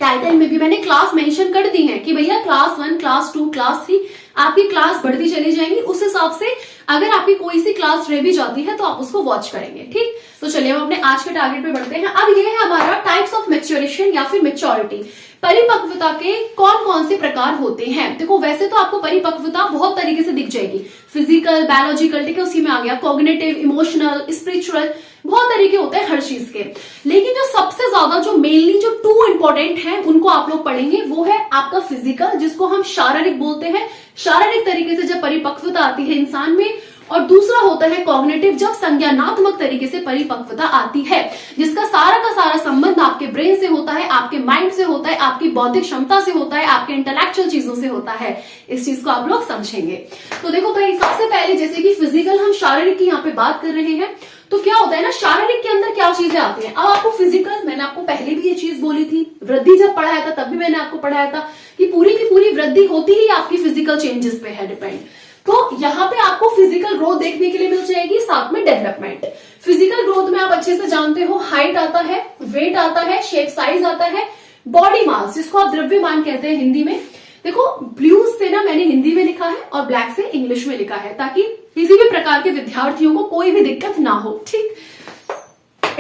टाइटल में भी मैंने क्लास मेंशन कर दी है कि भैया क्लास 1, क्लास 2, क्लास 3 आपकी क्लास बढ़ती चली जाएंगी। उस हिसाब से अगर आपकी कोई सी क्लास रह भी जाती है तो आप उसको वॉच करेंगे, ठीक। तो चलिए हम अपने आज के टारगेट पे बढ़ते हैं। अब ये है हमारा टाइप्स ऑफ मैच्योरेशन या फिर मैच्योरिटी, परिपक्वता के कौन कौन से प्रकार होते हैं। देखो वैसे तो आपको परिपक्वता बहुत तरीके से दिख जाएगी, फिजिकल, बायोलॉजिकल, ठीक है, उसी में आ गया कॉग्निटिव, इमोशनल, स्पिरिचुअल, बहुत तरीके होते हैं हर चीज के। लेकिन जो सबसे ज्यादा जो मेनली जो 2 इंपॉर्टेंट है उनको आप लोग पढ़ेंगे, वो है आपका फिजिकल, जिसको हम शारीरिक बोलते हैं, शारीरिक तरीके से जब परिपक्वता आती है इंसान में, और दूसरा होता है कॉग्निटिव, जब संज्ञानात्मक तरीके से परिपक्वता आती है, जिसका सारा का सारा संबंध आपके ब्रेन से होता है, आपके माइंड से होता है, आपकी बौद्धिक क्षमता से होता है, आपके इंटेलेक्चुअल चीजों से होता है। इस चीज को आप लोग समझेंगे। तो देखो भाई, सबसे पहले जैसे कि फिजिकल, हम शारीरिक की यहाँ पे बात कर रहे हैं, तो क्या होता है ना, शारीरिक के अंदर क्या चीजें आती हैं। अब आपको फिजिकल, मैंने आपको पहले भी ये चीज बोली थी, वृद्धि जब पढ़ाया था तब भी मैंने आपको पढ़ाया था कि पूरी की पूरी वृद्धि होती ही आपकी फिजिकल चेंजेस पे है डिपेंड। तो यहाँ पे आपको फिजिकल ग्रोथ देखने के लिए मिल जाएगी, साथ में डेवलपमेंट। फिजिकल ग्रोथ में आप अच्छे से जानते हो, हाइट आता है, वेट आता है, शेप साइज आता है, बॉडी मास, जिसको आप द्रव्यमान कहते हैं हिंदी में। देखो ब्लू से ना मैंने हिंदी में लिखा है और ब्लैक से इंग्लिश में लिखा है, ताकि किसी भी प्रकार के विद्यार्थियों को कोई भी दिक्कत ना हो, ठीक।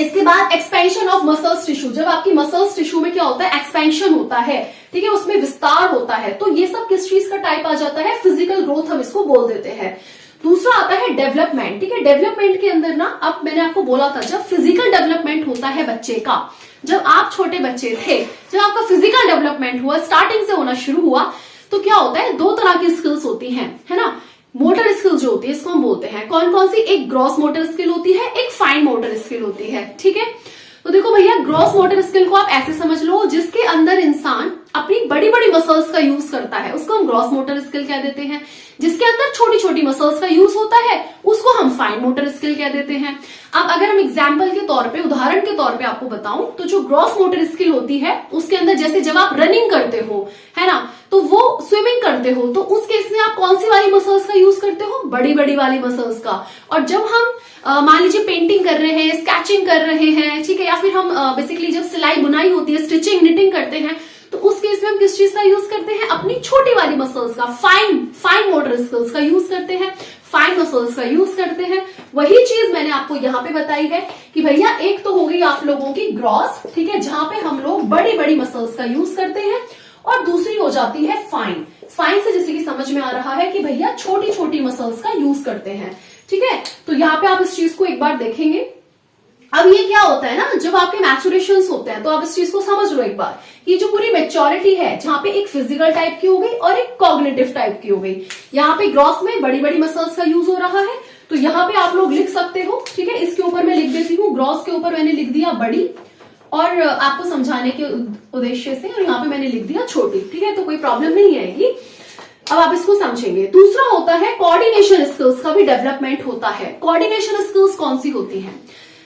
इसके बाद एक्सपेंशन ऑफ मसल्स टिश्यू, जब आपकी मसल्स टिश्यू में क्या होता है, एक्सपेंशन होता है, ठीक है, उसमें विस्तार होता है, तो ये सब किस चीज का टाइप आ जाता है, फिजिकल ग्रोथ हम इसको बोल देते हैं। दूसरा आता है डेवलपमेंट, ठीक है। डेवलपमेंट के अंदर ना, अब मैंने आपको बोला था जब फिजिकल डेवलपमेंट होता है बच्चे का, जब आप छोटे बच्चे थे, जब आपका फिजिकल डेवलपमेंट हुआ, स्टार्टिंग से होना शुरू हुआ, तो क्या होता है, दो तरह की स्किल्स होती हैं, है ना। मोटर स्किल्स जो होती है इसको हम बोलते हैं, कौन कौन सी, एक ग्रॉस मोटर स्किल होती है, एक फाइन मोटर स्किल होती है, ठीक है। तो देखो भैया, ग्रॉस मोटर स्किल को आप ऐसे समझ लो, जिसके अंदर इंसान अपनी बड़ी बड़ी मसल्स का यूज करता है, उसको हम ग्रॉस मोटर स्किल कह देते हैं। जिसके अंदर छोटी छोटी मसल्स का यूज होता है, उसको हम फाइन मोटर स्किल कह देते हैं। अब अगर हम एग्जाम्पल के तौर पे, उदाहरण के तौर पे आपको बताऊं, तो जो ग्रॉस मोटर स्किल होती है उसके अंदर, जैसे जब आप रनिंग करते हो, है ना, तो वो स्विमिंग करते हो, तो उस केस में आप कौन सी वाली मसल्स का यूज करते हो, बड़ी बड़ी वाली मसल्स का। और जब हम मान लीजिए पेंटिंग कर रहे हैं, स्केचिंग कर रहे हैं, ठीक है, या फिर हम बेसिकली जब सिलाई बुनाई होती है, स्टिचिंग निटिंग करते हैं, तो उस केस में हम किस चीज का यूज करते हैं, अपनी छोटी वाली मसल्स का, फाइन मोटर स्किल्स का यूज करते हैं, फाइन मसल्स का यूज करते हैं। वही चीज मैंने आपको यहाँ पे बताई है कि भैया एक तो हो गई आप लोगों की ग्रॉस, ठीक है, जहां पे हम लोग बड़ी बड़ी मसल्स का यूज करते हैं, और दूसरी हो जाती है फाइन। फाइन से जैसे कि समझ में आ रहा है कि भैया छोटी छोटी मसल्स का यूज करते हैं, ठीक है। तो यहाँ पे आप इस चीज को एक बार देखेंगे। अब ये क्या होता है ना, जब आपके मैचुरेशन होते हैं, तो आप इस चीज को समझ लो एक बार, ये जो पूरी मेच्योरिटी है, जहां पे एक फिजिकल टाइप की हो गई और एक कॉग्निटिव टाइप की हो गई। यहाँ पे ग्रॉस में बड़ी बड़ी मसल्स का यूज हो रहा है, तो यहाँ पे आप लोग लिख सकते हो, ठीक है। इसके ऊपर मैं लिख देती हूँ, ग्रॉस के ऊपर मैंने लिख दिया बड़ी, और आपको समझाने के उद्देश्य से, और यहाँ पे मैंने लिख दिया छोटी, ठीक है, तो कोई प्रॉब्लम नहीं आएगी। अब आप इसको समझेंगे। दूसरा होता है कोऑर्डिनेशन स्किल्स का भी डेवलपमेंट होता है। कोऑर्डिनेशन स्किल्स कौन सी होती हैं,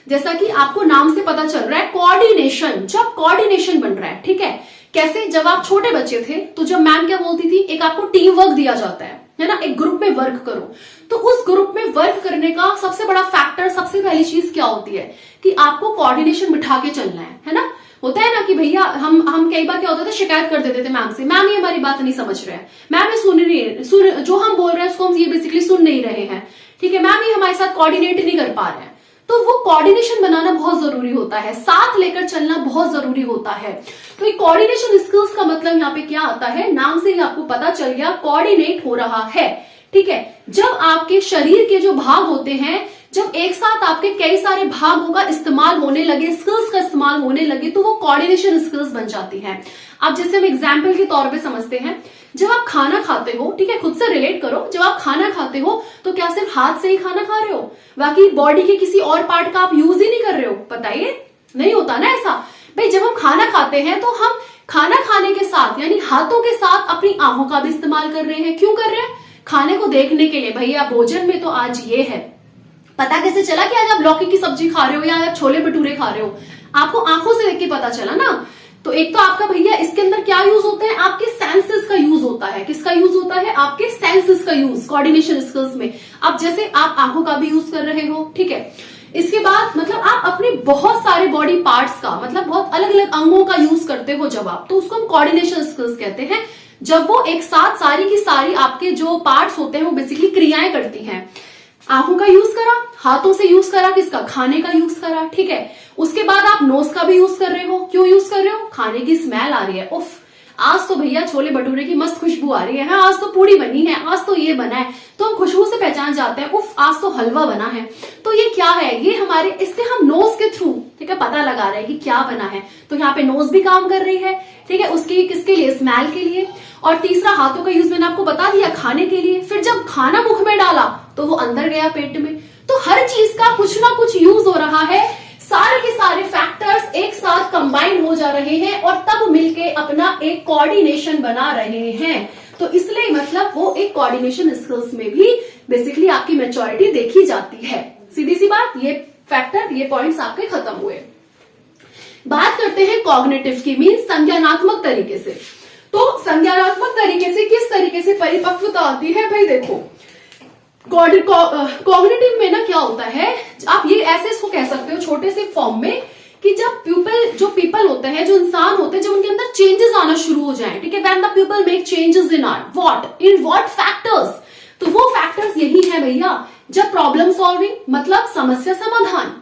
जैसा कि आपको नाम से पता चल रहा है, कोऑर्डिनेशन, जब कोऑर्डिनेशन बन रहा है, ठीक है। कैसे, जब आप छोटे बच्चे थे, तो जब मैम क्या बोलती थी, एक आपको टीम वर्क दिया जाता है ना, एक ग्रुप में वर्क करो, तो उस ग्रुप में वर्क करने का सबसे बड़ा फैक्टर, सबसे पहली चीज क्या होती है कि आपको कोऑर्डिनेशन बिठा के चलना है ना। होता है ना कि भैया हम कई बार क्या होता था, शिकायत कर देते थे मैम से, मैम ये हमारी बात नहीं समझ रहे हैं, मैम ये सुन जो हम बोल रहे हैं उसको हम ये बेसिकली सुन नहीं रहे हैं, ठीक है, मैम ये हमारे साथ कोऑर्डिनेट नहीं कर पा रहे हैं। तो वो कोऑर्डिनेशन बनाना बहुत जरूरी होता है, साथ लेकर चलना बहुत जरूरी होता है। तो ये कोऑर्डिनेशन स्किल्स का मतलब यहाँ पे क्या आता है, नाम से ही आपको पता चल गया, कोऑर्डिनेट हो रहा है, ठीक है। जब आपके शरीर के जो भाग होते हैं, जब एक साथ आपके कई सारे भागों का इस्तेमाल होने लगे, स्किल्स का इस्तेमाल होने लगे, तो वो कोऑर्डिनेशन स्किल्स बन जाती हैं। अब जैसे हम एग्जाम्पल के तौर पे समझते हैं, जब आप खाना खाते हो, ठीक है, खुद से रिलेट करो, जब आप खाना खाते हो तो क्या सिर्फ हाथ से ही खाना खा रहे हो, बाकी बॉडी के किसी और पार्ट का आप यूज ही नहीं कर रहे हो, बताइए, नहीं होता ना ऐसा। भाई जब हम खाना खाते हैं तो हम खाना खाने के साथ, यानी हाथों के साथ, अपनी आंखों का भी इस्तेमाल कर रहे हैं। क्यों कर रहे हैं, खाने को देखने के लिए, भैया भोजन में तो आज ये है, पता कैसे चला कि आज आप लौकी की सब्जी खा रहे हो या आप छोले भटूरे खा रहे हो, आपको आंखों से देख के पता चला ना। तो एक तो आपका भैया इसके अंदर क्या यूज होते हैं, आपके सेंसेस का यूज होता है। किसका यूज होता है, आपके सेंसेस का यूज कोऑर्डिनेशन स्किल्स में। अब जैसे आप आंखों का भी यूज कर रहे हो, ठीक है, इसके बाद मतलब आप अपने बहुत सारे बॉडी पार्ट्स का, मतलब बहुत अलग अलग अंगों का यूज करते हो जब आप, तो उसको हम कोऑर्डिनेशन स्किल्स कहते हैं। जब वो एक साथ सारी की सारी आपके जो पार्ट्स होते हैं वो बेसिकली क्रियाएं करती हैं। आंखों का यूज करा, हाथों से यूज करा, किसका, खाने का यूज करा, ठीक है। उसके बाद आप नोज का भी यूज कर रहे हो। क्यों यूज कर रहे हो, खाने की स्मेल आ रही है, उफ आज तो भैया छोले भटूरे की मस्त खुशबू आ रही है, आज तो पूड़ी बनी है, आज तो ये बना है, तो हम खुशबू से पहचान जाते हैं, उफ आज तो हलवा बना है। तो ये क्या है, ये हमारे, इससे हम नोज के थ्रू, ठीक है, पता लगा रहे हैं कि क्या बना है। तो यहाँ पे नोज भी काम कर रही है, ठीक है, उसकी किसके लिए, स्मेल के लिए। और तीसरा हाथों का यूज मैंने आपको बता दिया, खाने के लिए। फिर जब खाना मुख में डाला तो वो अंदर गया पेट में। तो हर चीज का कुछ ना कुछ यूज हो रहा है, सारे के सारे फैक्टर्स एक साथ कंबाइन हो जा रहे हैं और तब मिलके अपना एक कोऑर्डिनेशन बना रहे हैं। तो इसलिए मतलब वो एक कोऑर्डिनेशन स्किल्स में भी बेसिकली आपकी मैच्योरिटी देखी जाती है। सीधी सी बात, ये फैक्टर, ये पॉइंट्स आपके खत्म हुए। बात करते हैं कॉग्निटिव की, मीन संज्ञानात्मक तरीके से। तो संज्ञानात्मक तरीके से किस तरीके से परिपक्वता आती है, भाई देखो कॉग्निटिव में ना क्या होता है, आप ये ऐसे इसको कह सकते हो छोटे से फॉर्म में कि जब जो पीपल होते हैं, जो इंसान होते हैं, जब उनके अंदर चेंजेस आना शुरू हो जाए, ठीक है, when the people make changes in what factors, तो वो फैक्टर्स यही है भैया, जब प्रॉब्लम सॉल्विंग मतलब समस्या समाधान।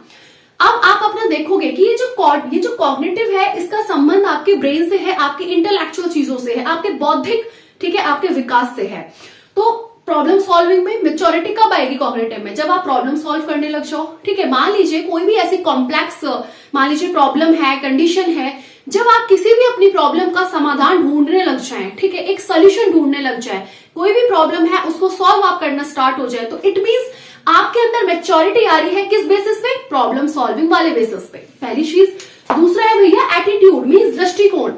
अब आप अपना देखोगे कि ये जो कॉग्निटिव है, इसका संबंध आपके ब्रेन से है, आपके इंटेलेक्चुअल चीजों से है, आपके बौद्धिक, ठीक है, आपके विकास से है। तो प्रॉब्लम सॉल्विंग में मेच्योरिटी कब आएगी कॉग्निटिव में? जब आप प्रॉब्लम सॉल्व करने लग जाओ, ठीक है। मान लीजिए कोई भी ऐसी कॉम्प्लेक्स, मान लीजिए प्रॉब्लम है, कंडीशन है, जब आप किसी भी अपनी प्रॉब्लम का समाधान ढूंढने लग जाएं, ठीक है, एक सोल्यूशन ढूंढने लग जाए, कोई भी प्रॉब्लम है उसको सॉल्व आप करना स्टार्ट हो जाए, तो इट मीन्स आपके अंदर मैच्योरिटी आ रही है। किस बेसिस पे? प्रॉब्लम सॉल्विंग वाले बेसिस पे, पहली चीज। दूसरा है भैया एटीट्यूड, मीन्स दृष्टिकोण।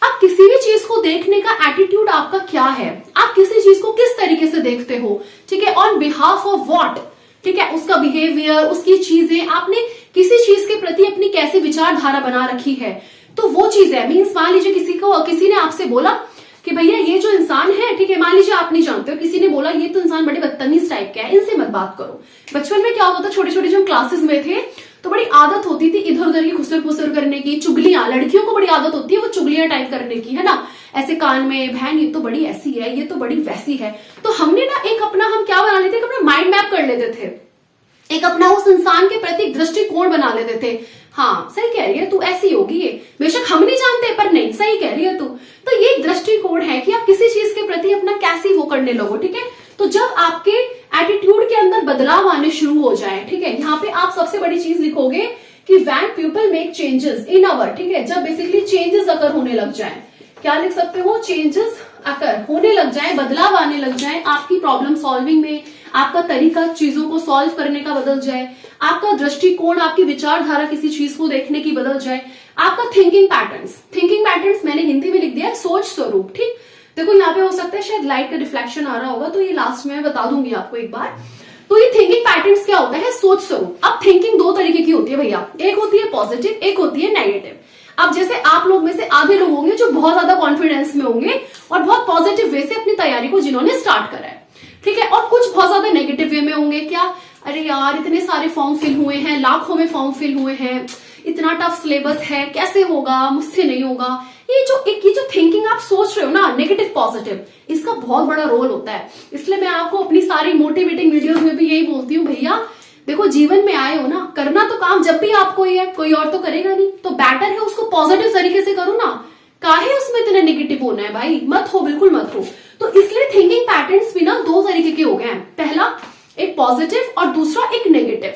अब किसी भी चीज को देखने का एटीट्यूड आपका क्या है, आप किसी चीज को किस तरीके से देखते हो, ठीक है, ऑन बिहाफ ऑफ व्हाट, ठीक है, उसका बिहेवियर, उसकी चीजें, आपने किसी चीज के प्रति अपनी कैसी विचारधारा बना रखी है, तो वो चीज है। मीन्स मान लीजिए किसी ने आपसे बोला कि भैया ये जो इंसान है, ठीक है, मान लीजिए आप नहीं जानते हो, किसी ने बोला ये तो इंसान बड़े बदतमीज टाइप का है, इनसे मत बात करो। बचपन में क्या होता था, छोटे छोटे जब क्लासेस में थे तो बड़ी आदत होती थी इधर उधर की खुसर फुसर करने की, चुगलियां, लड़कियों को बड़ी आदत होती है वो चुगलियां टाइप करने की, है ना, ऐसे कान में, बहन ये तो बड़ी ऐसी है, ये तो बड़ी वैसी है। तो हमने ना एक अपना, हम क्या बना लेते थे, अपना माइंड मैप कर लेते थे, एक अपना उस इंसान के प्रति दृष्टिकोण बना लेते थे। हाँ सही कह रही है तू, ऐसी होगी ये, बेशक हम नहीं जानते पर नहीं, सही कह रही है तू। तो ये दृष्टिकोण है कि आप किसी चीज के प्रति अपना कैसी वो करने लगो, ठीक है। तो जब आपके एटीट्यूड के अंदर बदलाव आने शुरू हो जाए, ठीक है, यहाँ पे आप सबसे बड़ी चीज लिखोगे कि when people make changes in our, ठीक है, जब बेसिकली चेंजेस अगर होने लग जाए, क्या लिख सकते हो, चेंजेस अगर होने लग जाए, बदलाव आने लग जाए आपकी प्रॉब्लम सॉल्विंग में, आपका तरीका चीजों को सॉल्व करने का बदल जाए, आपका दृष्टिकोण, आपकी विचारधारा किसी चीज को देखने की बदल जाए, आपका थिंकिंग पैटर्न्स मैंने हिंदी में लिख दिया है सोच स्वरूप, ठीक। देखो यहाँ पे हो सकता है शायद लाइट का रिफ्लेक्शन आ रहा होगा, तो ये लास्ट में बता दूंगी आपको एक बार। तो ये थिंकिंग पैटर्न्स क्या होता है, सोच स्वरूप। अब थिंकिंग दो तरीके की होती है भैया, एक होती है पॉजिटिव, एक होती है नेगेटिव। अब जैसे आप लोग में से आधे लोग होंगे जो बहुत ज्यादा कॉन्फिडेंस में होंगे और बहुत पॉजिटिव वे से अपनी तैयारी को जिन्होंने स्टार्ट करा है, ठीक है, और कुछ बहुत ज्यादा नेगेटिव वे में होंगे, क्या, अरे यार इतने सारे फॉर्म फिल हुए हैं, लाखों में फॉर्म फिल हुए हैं, इतना टफ सिलेबस है, कैसे होगा, मुझसे नहीं होगा। ये जो थिंकिंग आप सोच रहे हो ना, नेगेटिव पॉजिटिव, इसका बहुत बड़ा रोल होता है। इसलिए मैं आपको अपनी सारी मोटिवेटिंग वीडियोस में भी यही बोलती हूँ, भैया देखो जीवन में आए हो ना, करना तो काम जब भी आपको ही है, कोई और तो करेगा नहीं, तो बेटर है उसको पॉजिटिव तरीके से करो ना, काहे उसमें इतना नेगेटिव होना है भाई, मत हो, बिल्कुल मत हो। तो इसलिए थिंकिंग पैटर्न्स भी ना दो तरीके के हो गए हैं, पहला एक पॉजिटिव और दूसरा एक नेगेटिव।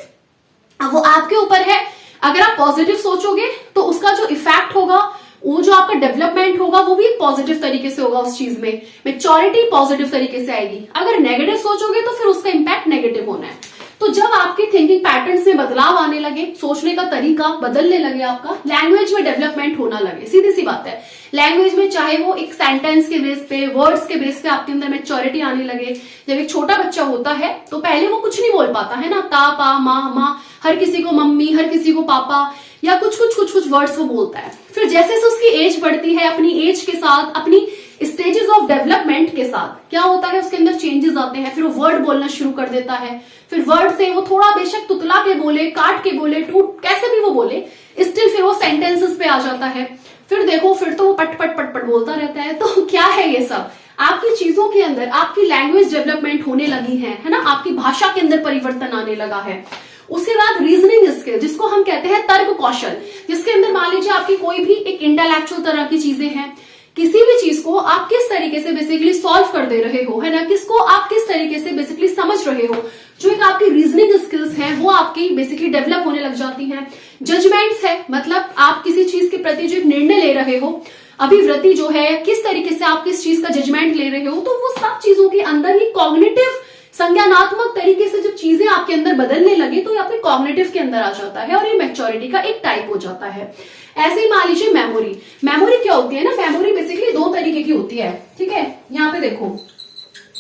अब वो आपके ऊपर है, अगर आप पॉजिटिव सोचोगे तो उसका जो इफेक्ट होगा, वो जो आपका डेवलपमेंट होगा वो भी एक पॉजिटिव तरीके से होगा, उस चीज में मैच्योरिटी पॉजिटिव तरीके से आएगी। अगर नेगेटिव सोचोगे तो फिर उसका इंपैक्ट नेगेटिव होना है। तो जब आपके थिंकिंग पैटर्न्स में बदलाव आने लगे, सोचने का तरीका बदलने लगे, आपका लैंग्वेज में डेवलपमेंट होना लगे, सीधी सी बात है, लैंग्वेज में चाहे वो एक सेंटेंस के बेस पे, वर्ड्स के बेस पे आपके अंदर मैच्योरिटी आने लगे। जब एक छोटा बच्चा होता है तो पहले वो कुछ नहीं बोल पाता है ना, ता पा माँ, हर किसी को मम्मी, हर किसी को पापा, या कुछ वर्ड्स वो बोलता है। फिर जैसे जैसे उसकी एज बढ़ती है, अपनी एज के साथ, अपनी स्टेजेस ऑफ डेवलपमेंट के साथ क्या होता है, उसके अंदर चेंजेस आते हैं। फिर वो वर्ड बोलना शुरू कर देता है। फिर वर्ड से वो थोड़ा बेशक तुतला के बोले, काट के बोले, टूट कैसे भी वो बोले, स्टिल फिर वो सेंटेंसेस पे आ जाता है। फिर देखो फिर तो वो पट पट पट पट बोलता रहता है। तो क्या है ये सब, आपकी चीजों के अंदर आपकी लैंग्वेज डेवलपमेंट होने लगी है ना, आपकी भाषा के अंदर परिवर्तन आने लगा है। उसके बाद रीजनिंग स्किल, जिसको हम कहते हैं तर्क कौशल, जिसके अंदर मान लीजिए आपकी कोई भी एक इंटेलेक्चुअल तरह की चीजें हैं, किसी भी चीज को आप किस तरीके से बेसिकली सॉल्व कर दे रहे हो, है ना, किसको आप किस तरीके से बेसिकली समझ रहे हो, जो एक आपकी रीजनिंग स्किल्स हैं वो आपकी बेसिकली डेवलप होने लग जाती हैं। जजमेंट्स है, मतलब आप किसी चीज के प्रति जो एक निर्णय ले रहे हो, अभिवृत्ति जो है, किस तरीके से आप किस चीज का जजमेंट ले रहे हो, तो वो सब चीजों के अंदर ही कॉग्निटिव संज्ञानात्मक तरीके से जब चीजें आपके अंदर बदलने लगे तो ये आपके कॉग्निटिव के अंदर आ जाता है और ये मैच्योरिटी का एक टाइप हो जाता है। ऐसे ही मान लीजिए मेमोरी, मेमोरी क्या होती है ना, मेमोरी बेसिकली दो तरीके की होती है, ठीक है। यहाँ पे देखो,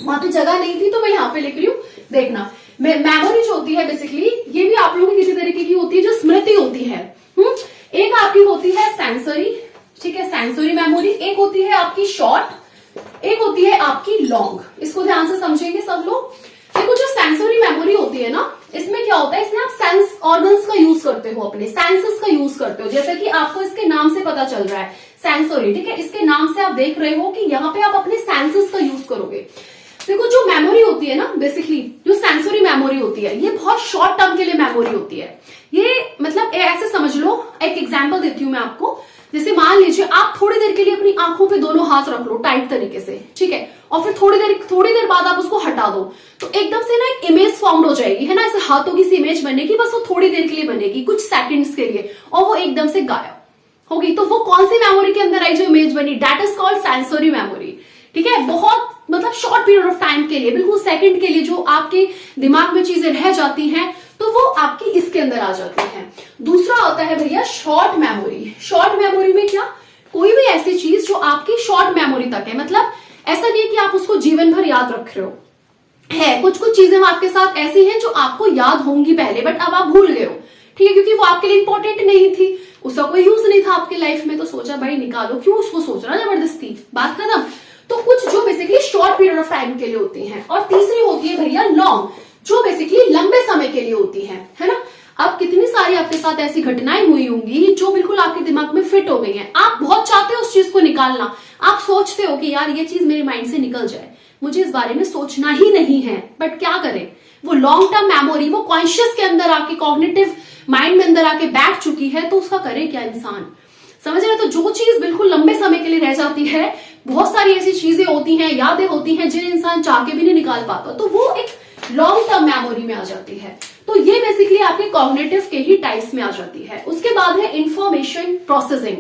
वहां पे जगह नहीं थी तो मैं यहाँ पे लिख रही हूँ, देखना। मेमोरी जो होती है बेसिकली ये भी आप लोगों की किसी तरीके की होती है, जो स्मृति होती है। एक आपकी होती है सेंसरी, ठीक है, सेंसरी मेमोरी। एक होती है आपकी शॉर्ट, एक होती है आपकी लॉन्ग। इसको ध्यान से समझेंगे सब लोग। देखो जो सेंसरी मेमोरी होती है ना, इसमें क्या होता है, इसमें आप सेंस ऑर्गन्स का यूज करते करते हो, अपने सेंसेस का यूज करते हो, जैसे कि आपको इसके नाम से पता चल रहा है सेंसोरी, ठीक है, इसके नाम से आप देख रहे हो कि यहाँ पे आप अपने सेंसेस का यूज करोगे। देखो जो मेमोरी होती है ना, बेसिकली जो सेंसरी मेमोरी होती है, ये बहुत शॉर्ट टर्म के लिए मेमोरी होती है। ये मतलब ऐसे समझ लो, एक एग्जांपल देती हूँ मैं आपको। जैसे मान लीजिए आप थोड़ी देर के लिए अपनी आंखों पे दोनों हाथ रख लो टाइट तरीके से, ठीक है, और फिर थोड़ी देर बाद आप उसको हटा दो, तो एकदम से ना एक इमेज फॉर्म हो जाएगी, है ना, ऐसे हाथों की सी इमेज बनेगी, बस वो थोड़ी देर के लिए बनेगी, कुछ सेकंड्स के लिए, और वो एकदम से गायब होगी। तो वो कौन सी मेमोरी के अंदर आई जो इमेज बनी? That is called sensory memory, ठीक है। बहुत मतलब शॉर्ट पीरियड ऑफ टाइम के लिए, बिल्कुल सेकंड के लिए जो आपके दिमाग में चीजें रह जाती हैं, तो वो आपकी इसके अंदर आ जाती हैं। दूसरा होता है भैया शॉर्ट मेमोरी। शॉर्ट मेमोरी में क्या, कोई भी ऐसी चीज जो आपकी शॉर्ट मेमोरी तक है, मतलब ऐसा नहीं है कि आप उसको जीवन भर याद रख रहे हो, है कुछ कुछ चीजें आपके साथ ऐसी हैं जो आपको याद होंगी पहले, बट अब आप भूल गए हो, ठीक है, क्योंकि वो आपके लिए इंपॉर्टेंट नहीं थी, उसका कोई यूज नहीं था आपकी लाइफ में, तो सोचा भाई निकालो, क्यों उसको सोचना जबरदस्ती, बात खत्म। तो कुछ जो basically short period of time के लिए होती हैं, और तीसरी होती है भैया लॉन्ग, जो बेसिकली लंबे समय के लिए होती है ना। अब कितनी सारी आपके साथ ऐसी घटनाएं हुई होंगी जो बिल्कुल आपके दिमाग में फिट हो गई हैं, आप बहुत चाहते हो उस चीज को निकालना, आप सोचते हो कि यार ये चीज मेरे माइंड से निकल जाए, मुझे इस बारे में सोचना ही नहीं है, बट क्या करें, वो लॉन्ग टर्म मेमोरी वो कॉन्शियस के अंदर आके, कॉग्निटिव माइंड में अंदर आके बैठ चुकी है, तो उसका करे क्या इंसान, समझ रहे? तो जो चीज बिल्कुल लंबे समय के लिए रह जाती है, बहुत सारी ऐसी चीजें होती हैं, यादें होती हैं जिन्हें इंसान चाह के भी नहीं निकाल पाता, तो वो एक लॉन्ग टर्म मेमोरी में आ जाती है। तो ये बेसिकली आपके कॉग्निटिव के ही टाइप्स में आ जाती है। उसके बाद है इंफॉर्मेशन प्रोसेसिंग।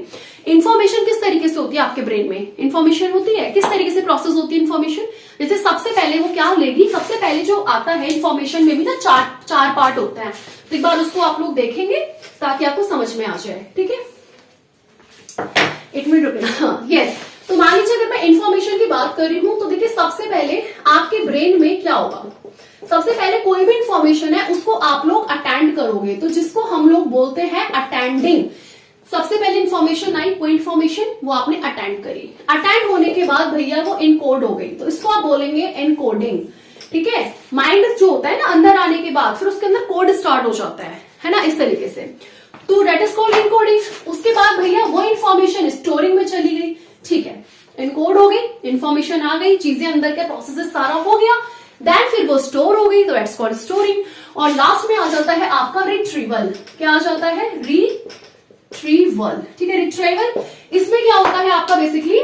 इंफॉर्मेशन किस तरीके से होती है आपके ब्रेन में? इंफॉर्मेशन होती है किस तरीके से प्रोसेस होती है इंफॉर्मेशन? जैसे सबसे पहले वो क्या लेगी, सबसे पहले जो आता है इंफॉर्मेशन में भी ना चार पार्ट होता है, तो एक बार उसको आप लोग देखेंगे ताकि आपको समझ में आ जाए, ठीक है। एक मिनट रुके, हाँ यस। तो मान लीजिए अगर मैं इंफॉर्मेशन की बात कर रही हूं, तो देखिए सबसे पहले आपके ब्रेन में क्या होगा, सबसे पहले कोई भी इंफॉर्मेशन है उसको आप लोग अटेंड करोगे, तो जिसको हम लोग बोलते हैं अटेंडिंग। सबसे पहले इंफॉर्मेशन आई, कोई इंफॉर्मेशन, वो आपने अटेंड करी, अटेंड होने के बाद भैया वो इनकोड हो गई, तो इसको आप बोलेंगे एनकोडिंग, ठीक है। माइंड जो होता है ना अंदर आने के बाद फिर उसके अंदर कोड स्टार्ट हो जाता है ना, इस तरीके से, तो दैट इज कॉल्ड इनकोडिंग। उसके बाद भैया वो इंफॉर्मेशन स्टोरिंग में चली गई, ठीक है, इनकोड हो गई, इंफॉर्मेशन आ गई, चीजें अंदर के प्रोसेस सारा हो गया, देन फिर वो स्टोर हो गई, तो दैट्स कॉल्ड स्टोरिंग। और लास्ट में आ जाता है आपका रिट्रीवल। क्या आ जाता है? रिट्रीवल, ठीक है, रिट्रीवल। इसमें क्या होता है आपका बेसिकली,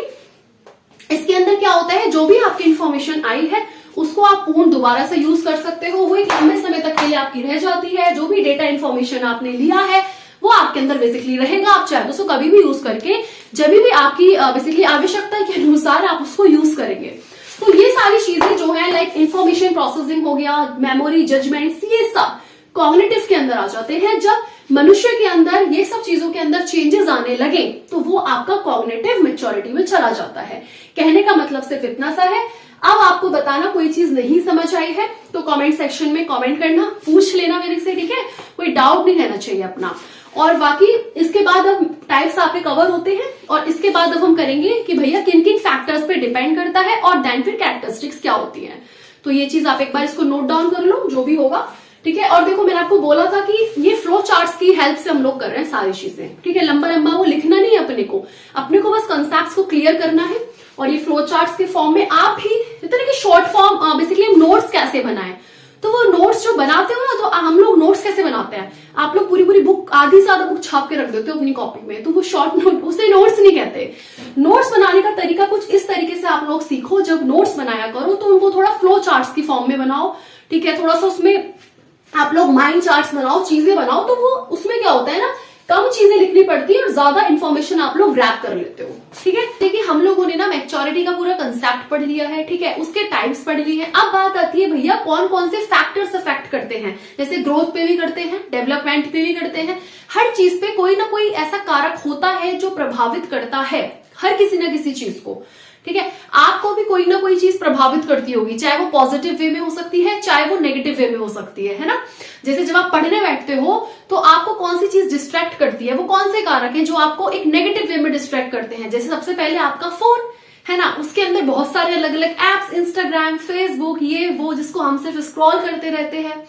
इसके अंदर क्या होता है, जो भी आपकी इंफॉर्मेशन आई है उसको आप पूर्ण दोबारा से यूज कर सकते हो, वो एक लंबे समय तक के लिए आपकी रह जाती है। जो भी डेटा इंफॉर्मेशन आपने लिया है वो आपके अंदर बेसिकली रहेगा, आप चाहे उसको कभी भी यूज करके, जब भी आपकी बेसिकली आवश्यकता के अनुसार आप उसको यूज करेंगे। तो ये सारी चीजें जो है लाइक इंफॉर्मेशन प्रोसेसिंग हो गया, मेमोरी, जजमेंट्स, ये सब कॉग्निटिव के अंदर आ जाते हैं। जब मनुष्य के अंदर ये सब चीजों के अंदर चेंजेस आने लगे तो वो आपका कॉग्निटिव मैच्योरिटी में चला जाता है। कहने का मतलब सिर्फ इतना सा है। अब आपको बताना कोई चीज नहीं समझ आई है तो कमेंट सेक्शन में कमेंट करना, पूछ लेना मेरे से, ठीक है, कोई डाउट नहीं रहना चाहिए अपना। और बाकी इसके बाद अब टाइप्स आपके कवर होते हैं, और इसके बाद अब हम करेंगे कि भैया किन किन फैक्टर्स पे डिपेंड करता है, और देन फिर कैरेक्टरिस्टिक्स क्या होती हैं। तो ये चीज आप एक बार इसको नोट डाउन कर लो, जो भी होगा, ठीक है। और देखो मैंने आपको बोला था कि ये फ्लो चार्ट्स की हेल्प से हम लोग कर रहे हैं सारी चीजें, ठीक है। लंबा लंबा वो लिखना नहीं है अपने को बस कंसेप्ट को क्लियर करना है। और ये फ्लो चार्ट्स के फॉर्म में आप भी इतने कि शॉर्ट फॉर्म बेसिकली नोट्स कैसे बनाएं, तो वो नोट्स जो बनाते हो ना, तो हम लोग नोट्स कैसे बनाते हैं, आप लोग पूरी पूरी बुक, आधी से ज्यादा बुक छाप के रख देते हो अपनी कॉपी में, तो वो शॉर्ट नोट, उसे नोट्स नहीं कहते। नोट्स बनाने का तरीका कुछ इस तरीके से आप लोग सीखो, जब नोट्स बनाया करो तो उनको थोड़ा फ्लो चार्ट्स की फॉर्म में बनाओ, ठीक है। थोड़ा सा उसमें आप लोग माइंड चार्ट्स बनाओ, चीजें बनाओ, तो वो उसमें क्या होता है ना, कम चीजें लिखनी पड़ती है और ज्यादा इन्फॉर्मेशन आप लोग ग्रैब कर लेते हो, ठीक है। देखिए हम लोगों ने ना मैच्योरिटी का पूरा कंसेप्ट पढ़ लिया है, ठीक है, उसके टाइप्स पढ़ लिए हैं। अब बात आती है भैया कौन कौन से फैक्टर्स अफेक्ट करते हैं, जैसे ग्रोथ पे भी करते हैं, डेवलपमेंट पे भी करते हैं, हर चीज पे कोई ना कोई ऐसा कारक होता है जो प्रभावित करता है हर किसी ना किसी चीज को, ठीक है। आपको भी कोई ना कोई चीज प्रभावित करती होगी, चाहे वो पॉजिटिव वे में हो सकती है, चाहे वो नेगेटिव वे में हो सकती है ना। जैसे जब आप पढ़ने बैठते हो तो आपको कौन सी चीज डिस्ट्रैक्ट करती है, वो कौन से कारक है जो आपको एक नेगेटिव वे में डिस्ट्रैक्ट करते हैं। जैसे सबसे पहले आपका फोन है ना, उसके अंदर बहुत सारे अलग अलग एप्स, इंस्टाग्राम, फेसबुक, ये वो, जिसको हम सिर्फ स्क्रॉल करते रहते हैं।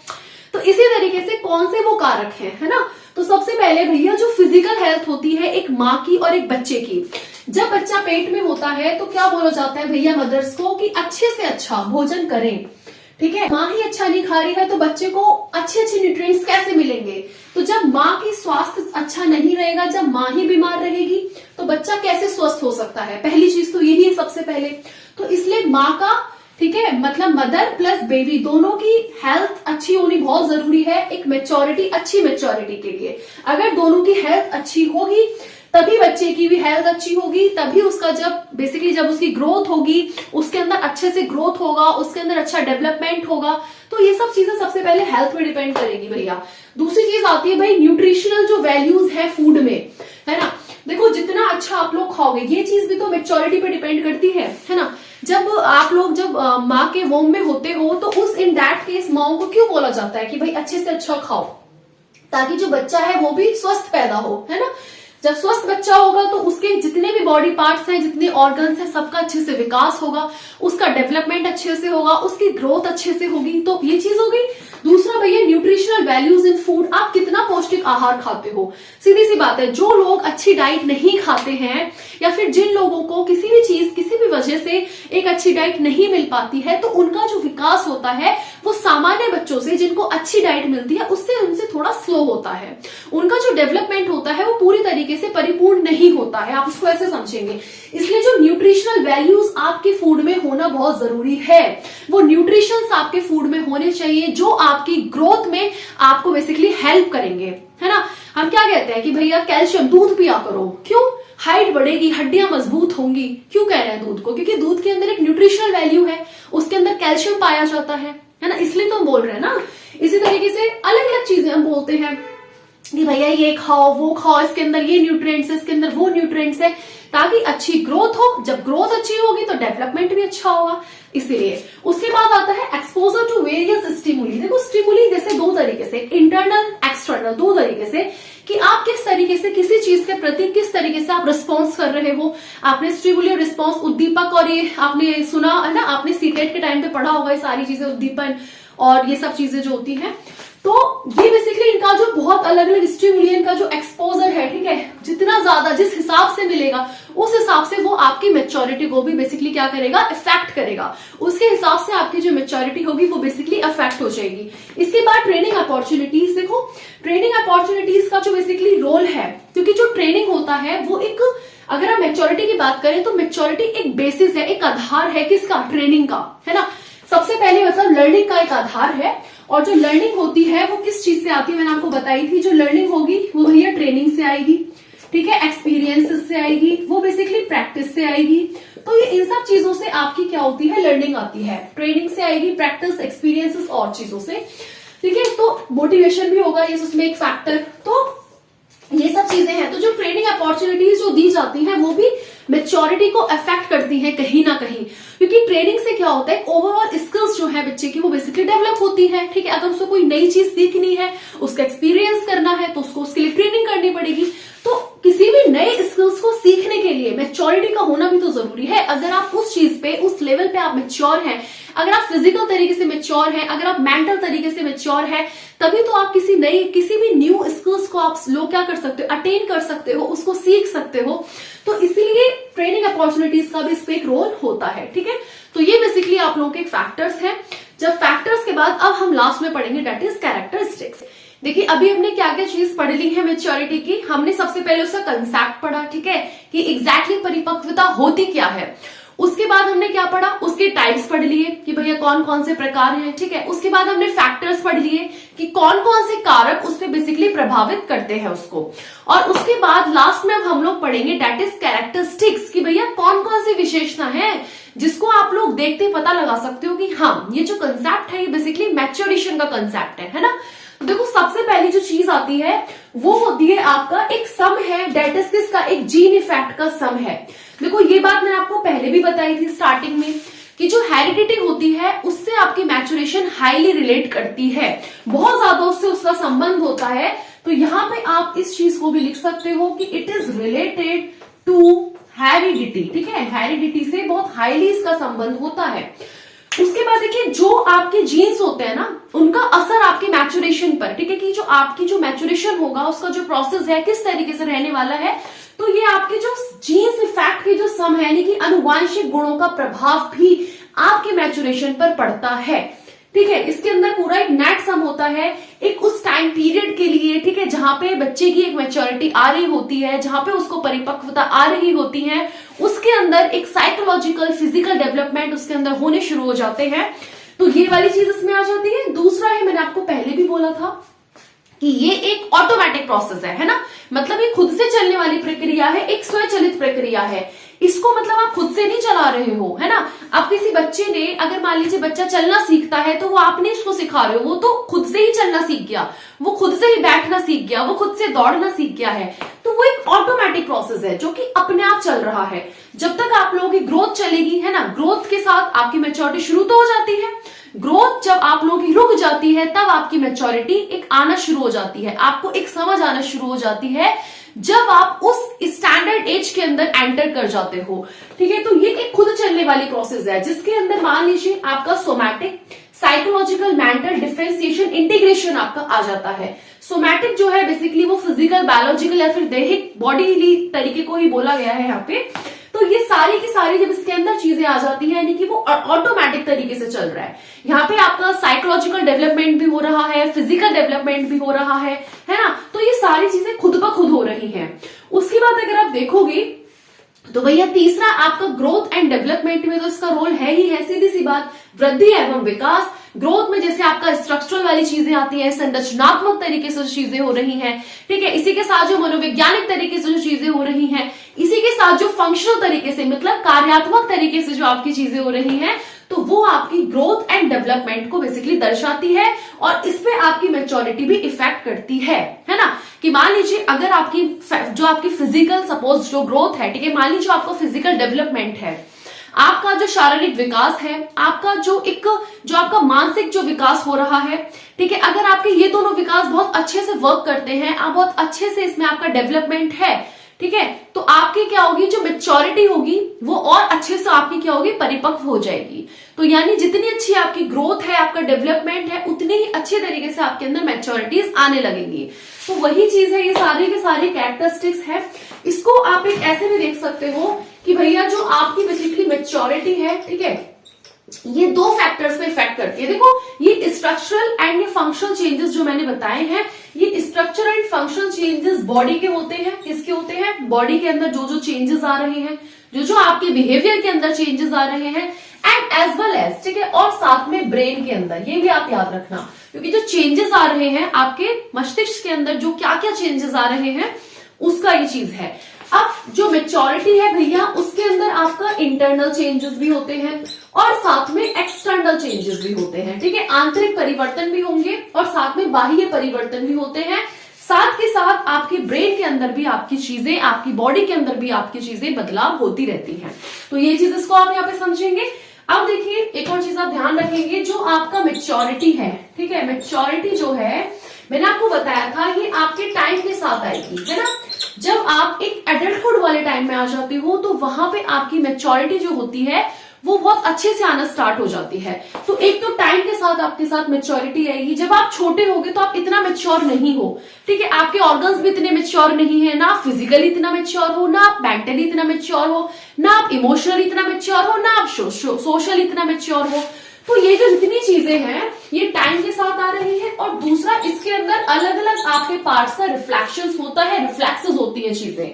तो इसी तरीके से कौन से वो कारक है ना, तो सबसे पहले भैया जो फिजिकल हेल्थ होती है एक माँ की और एक बच्चे की, जब बच्चा पेट में होता है तो क्या बोला जाता है भैया मदर्स को कि अच्छे से अच्छा भोजन करें, ठीक है। माँ ही अच्छा नहीं खा रही है तो बच्चे को अच्छे अच्छे न्यूट्रिएंट्स कैसे मिलेंगे। तो जब माँ की स्वास्थ्य अच्छा नहीं रहेगा, जब माँ ही बीमार रहेगी तो बच्चा कैसे स्वस्थ हो सकता है। पहली चीज तो यही है सबसे पहले। तो इसलिए माँ का, ठीक है, मतलब मदर प्लस बेबी दोनों की हेल्थ अच्छी होनी बहुत जरूरी है एक मेच्योरिटी, अच्छी मेच्योरिटी के लिए। अगर दोनों की हेल्थ अच्छी होगी तभी बच्चे की भी हेल्थ अच्छी होगी, तभी उसका जब उसकी ग्रोथ होगी, उसके अंदर अच्छे से ग्रोथ होगा, उसके अंदर अच्छा डेवलपमेंट होगा। तो ये सब चीजें सबसे पहले हेल्थ पे डिपेंड करेगी भैया। दूसरी चीज आती है भाई न्यूट्रिशनल जो वैल्यूज है फूड में, है ना। देखो जितना अच्छा आप लोग खाओगे, ये चीज भी तो मेच्योरिटी पे डिपेंड करती है ना। जब आप लोग माँ के वोम में होते हो तो उस इन दैट केस माओ को क्यों बोला जाता है कि भाई अच्छे से अच्छा खाओ, ताकि जो बच्चा है वो भी स्वस्थ पैदा हो, है ना। जब स्वस्थ बच्चा होगा तो उसके जितने भी बॉडी पार्ट्स हैं, जितने ऑर्गन्स हैं, सबका अच्छे से विकास होगा, उसका डेवलपमेंट अच्छे से होगा, उसकी ग्रोथ अच्छे से होगी। तो ये चीज हो गई। दूसरा भैया न्यूट्रिशनल वैल्यूज इन फूड, आप कितना पौष्टिक आहार खाते हो। सीधी सी बात है, जो लोग अच्छी डाइट नहीं खाते हैं या फिर जिन लोगों को किसी भी चीज किसी भी वजह से एक अच्छी डाइट नहीं मिल पाती है, तो उनका जो विकास होता है वो सामान्य बच्चों से जिनको अच्छी डाइट मिलती है उससे उनसे थोड़ा स्लो होता है। उनका जो डेवलपमेंट होता है वो पूरी तरीके से परिपूर्ण नहीं होता है, आप इसको ऐसे समझेंगे। इसलिए जो न्यूट्रिशनल वैल्यूज आपके फूड में होना बहुत जरूरी है, वो न्यूट्रिशंस आपके फूड में होने चाहिए जो आपकी ग्रोथ में आपको बेसिकली हेल्प करेंगे, है ना। हम क्या कहते हैं कि भैया कैल्शियम दूध पिया करो, क्यों, हाइट बढ़ेगी, हड्डियां मजबूत होंगी। क्यों कह रहे हैं दूध को, क्योंकि दूध के अंदर एक न्यूट्रिशनल वैल्यू है, उसके अंदर कैल्शियम पाया जाता है ना, इसलिए तो हम बोल रहे हैं ना। इसी तरीके से अलग अलग चीजें हम बोलते हैं कि भैया ये खाओ वो खाओ, इसके अंदर ये न्यूट्रिएंट्स है, इसके अंदर वो न्यूट्रिएंट्स है, ताकि अच्छी ग्रोथ हो। जब ग्रोथ अच्छी होगी तो डेवलपमेंट भी अच्छा होगा। इसीलिए उसके बाद आता है एक्सपोजर टू वेरियस स्टिमुली। देखो स्टिमुली जैसे दो तरीके से, इंटरनल एक्सटर्नल, दो तरीके से कि आप किस तरीके से किसी चीज के प्रति किस तरीके से आप रिस्पॉन्स कर रहे हो। आपने स्टिमुली और रिस्पॉन्स, उद्दीपक, और ये आपने सुना है ना, आपने सीटेट के टाइम पे पढ़ा होगा ये सारी चीजें, उद्दीपन और ये सब चीजें जो होती हैं। तो ये बेसिकली इनका जो बहुत अलग अलग स्टिमुलियन का जो एक्सपोजर है, ठीक है, जितना ज्यादा जिस हिसाब से मिलेगा उस हिसाब से वो आपकी मेच्योरिटी को भी बेसिकली क्या करेगा, इफेक्ट करेगा। उसके हिसाब से आपकी जो मेच्योरिटी होगी वो बेसिकली इफेक्ट हो जाएगी। इसके बाद ट्रेनिंग अपॉर्चुनिटीज। देखो ट्रेनिंग अपॉर्चुनिटीज का जो बेसिकली रोल है, क्योंकि जो ट्रेनिंग होता है वो एक, अगर आप मेच्योरिटी की बात करें तो मेच्योरिटी एक बेसिस है, एक आधार है किसका, ट्रेनिंग का, है ना। सबसे पहले मतलब लर्निंग का एक आधार है, और जो लर्निंग होती है वो किस चीज से आती है, मैंने आपको बताई थी। जो लर्निंग होगी वो भैया ट्रेनिंग से आएगी, ठीक है, एक्सपीरियंस से आएगी, वो बेसिकली प्रैक्टिस से आएगी। तो ये इन सब चीजों से आपकी क्या होती है, लर्निंग आती है। ट्रेनिंग से आएगी, प्रैक्टिस, एक्सपीरियंसेस और चीजों से, ठीक है। तो मोटिवेशन भी होगा ये उसमें एक फैक्टर। तो ये सब चीजें हैं। तो जो ट्रेनिंग अपॉर्चुनिटीज जो दी जाती हैं वो भी मेच्योरिटी को अफेक्ट करती है कहीं ना कहीं, क्योंकि ट्रेनिंग से क्या होता है, ओवरऑल स्किल्स जो है बच्चे की वो बेसिकली डेवलप होती है, ठीक है। अगर उसको कोई नई चीज सीखनी है, उसका एक्सपीरियंस करना है, तो उसको उसके लिए ट्रेनिंग करनी पड़ेगी। तो किसी भी नए स्किल्स को सीखने के लिए मेच्योरिटी का होना भी तो जरूरी है। अगर आप उस चीज पे, उस लेवल पे आप मेच्योर हैं, अगर आप फिजिकल तरीके से मेच्योर हैं, अगर आप मेंटल तरीके से मेच्योर हैं, तभी तो आप किसी भी न्यू स्किल्स को आप लोग क्या कर सकते हो, अटेन कर सकते हो, उसको सीख सकते हो। तो इसीलिए ट्रेनिंग अपॉर्चुनिटीज का भी इस पे एक रोल होता है, ठीक है। तो ये बेसिकली आप लोगों के फैक्टर्स हैं। जब फैक्टर्स के बाद अब हम लास्ट में पढ़ेंगे दैट इज कैरेक्टरिस्टिक्स। देखिए अभी हमने क्या क्या चीज पढ़ ली है मेच्योरिटी की। हमने सबसे पहले उसका कंसेप्ट पढ़ा, ठीक है, कि एग्जैक्टली परिपक्वता होती क्या है। उसके बाद हमने क्या पढ़ा, उसके टाइप्स पढ़ लिए कि भैया कौन कौन से प्रकार हैं, ठीक है। उसके बाद हमने फैक्टर्स पढ़ लिए कि कौन कौन से कारक उस पर बेसिकली प्रभावित करते हैं उसको। और उसके बाद लास्ट में अब हम लोग पढ़ेंगे दैट इज कैरेक्टरिस्टिक्स, कि भैया कौन कौन सी विशेषता है जिसको आप लोग देखते पता लगा सकते हो कि हाँ ये जो कंसेप्ट है ये बेसिकली मैच्योरेशन का कंसेप्ट है ना। तो देखो सबसे पहली जो चीज आती है वो होती है आपका एक सम है, दैट इज किसका, एक जीन इफेक्ट का सम है। देखो ये बात मैंने आपको पहले भी बताई थी स्टार्टिंग में कि जो हेरिडिटी होती है उससे आपकी मैच्योरेशन हाईली रिलेट करती है, बहुत ज्यादा उससे उसका संबंध होता है। तो यहाँ पे आप इस चीज को भी लिख सकते हो कि it is related to heredity, ठीक है, हेरिडिटी से बहुत हाईली इसका संबंध होता है। उसके बाद देखिए जो आपके जीन्स होते हैं ना उनका असर आपके मैच्योरेशन पर, ठीक है, कि जो आपकी जो मैच्योरेशन होगा उसका जो प्रोसेस है किस तरीके से रहने वाला है, तो ये आपके जो जीन्स इफेक्ट के जो सम है, यानी कि अनुवांशिक गुणों का प्रभाव भी आपके मैच्योरेशन पर पड़ता है। ठीक है, इसके अंदर पूरा एक नेट सम होता है एक उस टाइम पीरियड के लिए, ठीक है, जहां पे बच्चे की एक मैच्योरिटी आ रही होती है, जहां पे उसको परिपक्वता आ रही होती है, उसके अंदर एक साइकोलॉजिकल फिजिकल डेवलपमेंट उसके अंदर होने शुरू हो जाते हैं। तो ये वाली चीज इसमें आ जाती है। दूसरा है, मैंने आपको पहले भी बोला था कि ये एक ऑटोमेटिक प्रोसेस है ना, मतलब ये खुद से चलने वाली प्रक्रिया है, एक स्वचालित प्रक्रिया है। इसको मतलब आप खुद से नहीं चला रहे हो, है ना। अब किसी बच्चे ने, अगर मान लीजिए बच्चा चलना सीखता है तो वो आपने उसको सिखा रहे हो, वो तो खुद से ही चलना सीख गया, वो खुद से ही बैठना सीख गया, वो खुद से दौड़ना सीख गया है। तो वो एक ऑटोमेटिक प्रोसेस है जो कि अपने आप चल रहा है। जब तक आप लोगों की ग्रोथ चलेगी, है ना, ग्रोथ के साथ आपकी मैच्योरिटी शुरू तो हो जाती है। ग्रोथ जब आप लोगों की रुक जाती है तब आपकी मैच्योरिटी एक आना शुरू हो जाती है, आपको एक समझ आना शुरू हो जाती है जब आप उस स्टैंडर्ड एज के अंदर एंटर कर जाते हो। ठीक है, तो ये एक खुद चलने वाली प्रोसेस है जिसके अंदर मान लीजिए आपका somatic, psychological, mental, differentiation, integration आपका आ जाता है। सोमैटिक जो है बेसिकली वो फिजिकल, बायोलॉजिकल या फिर दैहिक बॉडीली तरीके को ही बोला गया है यहाँ पे। तो ये सारी की सारी जब इसके अंदर चीजें आ जाती है, यानी कि वो ऑटोमेटिक तरीके से चल रहा है। यहाँ पे आपका साइकोलॉजिकल डेवलपमेंट भी हो रहा है, फिजिकल डेवलपमेंट भी हो रहा है ना। तो ये सारी चीजें खुद ब खुद हो रही हैं। उसके बाद अगर आप देखोगे तो भैया तीसरा आपका ग्रोथ एंड डेवलपमेंट में तो इसका रोल है ही है, सीधी सी बात, वृद्धि एवं विकास। ग्रोथ में जैसे आपका स्ट्रक्चरल वाली चीजें आती हैं, संरचनात्मक तरीके से जो चीजें हो रही हैं, ठीक है, इसी के साथ जो मनोवैज्ञानिक तरीके से जो चीजें हो रही हैं, इसी के साथ जो फंक्शनल तरीके से मतलब कार्यात्मक तरीके से जो आपकी चीजें हो रही हैं, तो वो आपकी ग्रोथ एंड डेवलपमेंट को बेसिकली दर्शाती है और इसपे आपकी मैच्योरिटी भी इफेक्ट करती है ना। कि मान लीजिए अगर आपकी जो आपकी फिजिकल सपोज जो ग्रोथ है, ठीक है, मान लीजिए आपका फिजिकल डेवलपमेंट है, आपका जो शारीरिक विकास है, आपका जो आपका मानसिक जो विकास हो रहा है, ठीक है, अगर आपके ये दोनों विकास बहुत अच्छे से वर्क करते हैं, आप बहुत अच्छे से इसमें आपका डेवलपमेंट है, ठीक है, तो आपकी क्या होगी, जो मैच्योरिटी होगी वो और अच्छे से आपकी क्या होगी, परिपक्व हो जाएगी। तो यानी जितनी अच्छी आपकी ग्रोथ है, आपका डेवलपमेंट है, उतनी ही अच्छे तरीके से आपके अंदर मैच्योरिटीज आने लगेंगी। तो वही चीज है, ये सारे के सारे कैरेक्टरिस्टिक्स है। इसको आप एक ऐसे भी देख सकते हो कि भैया जो आपकी बेसिकली मैच्योरिटी है, ठीक है, ये दो फैक्टर्स पे इफेक्ट करती है। देखो ये स्ट्रक्चरल एंड ये फंक्शनल चेंजेस जो मैंने बताए हैं, ये structural and functional changes body के होते हैं। किसके होते हैं? बॉडी के अंदर जो जो चेंजेस आ रहे हैं, जो जो आपके बिहेवियर के अंदर चेंजेस आ रहे हैं, एंड एज वेल एज, ठीक है, और साथ में ब्रेन के अंदर, ये भी आप याद रखना, क्योंकि जो चेंजेस आ रहे हैं आपके मस्तिष्क के अंदर, जो क्या क्या चेंजेस आ रहे हैं उसका ये चीज है। अब जो मैच्योरिटी है भैया, उसके अंदर आपका इंटरनल चेंजेस भी होते हैं और साथ में एक्सटर्नल चेंजेस भी होते हैं, ठीक है, आंतरिक परिवर्तन भी होंगे और साथ में बाह्य परिवर्तन भी होते हैं। साथ के साथ आपके ब्रेन के अंदर भी आपकी चीजें, आपकी बॉडी के अंदर भी आपकी चीजें बदलाव होती रहती हैं। तो ये चीज इसको आप यहाँ पे समझेंगे। अब देखिए एक और चीज आप ध्यान रखेंगे, जो आपका मैच्योरिटी है, ठीक है, मैच्योरिटी जो है मैंने आपको बताया था ये आपके टाइम के साथ आएगी, है ना। जब आप एक एडल्टहुड वाले टाइम में आ जाते हो तो वहां पे आपकी मैच्योरिटी जो होती है वो बहुत अच्छे से आना स्टार्ट हो जाती है। तो एक तो टाइम के साथ आपके साथ मैच्योरिटी आएगी। जब आप छोटे होगे तो आप इतना मैच्योर नहीं हो, ठीक है, आपके ऑर्गन्स भी इतने मैच्योर नहीं है, ना आप फिजिकली इतना मैच्योर हो, ना आप मेंटली इतना मैच्योर हो, ना आप इमोशनली इतना मैच्योर हो, ना आप सोशली इतना मैच्योर हो। तो ये जो जितनी चीजें हैं ये टाइम के साथ आ रही है। और दूसरा, इसके अंदर अलग अलग आपके पार्ट्स का रिफ्लेक्शन होता है, रिफ्लेक्सेस होती है चीजें।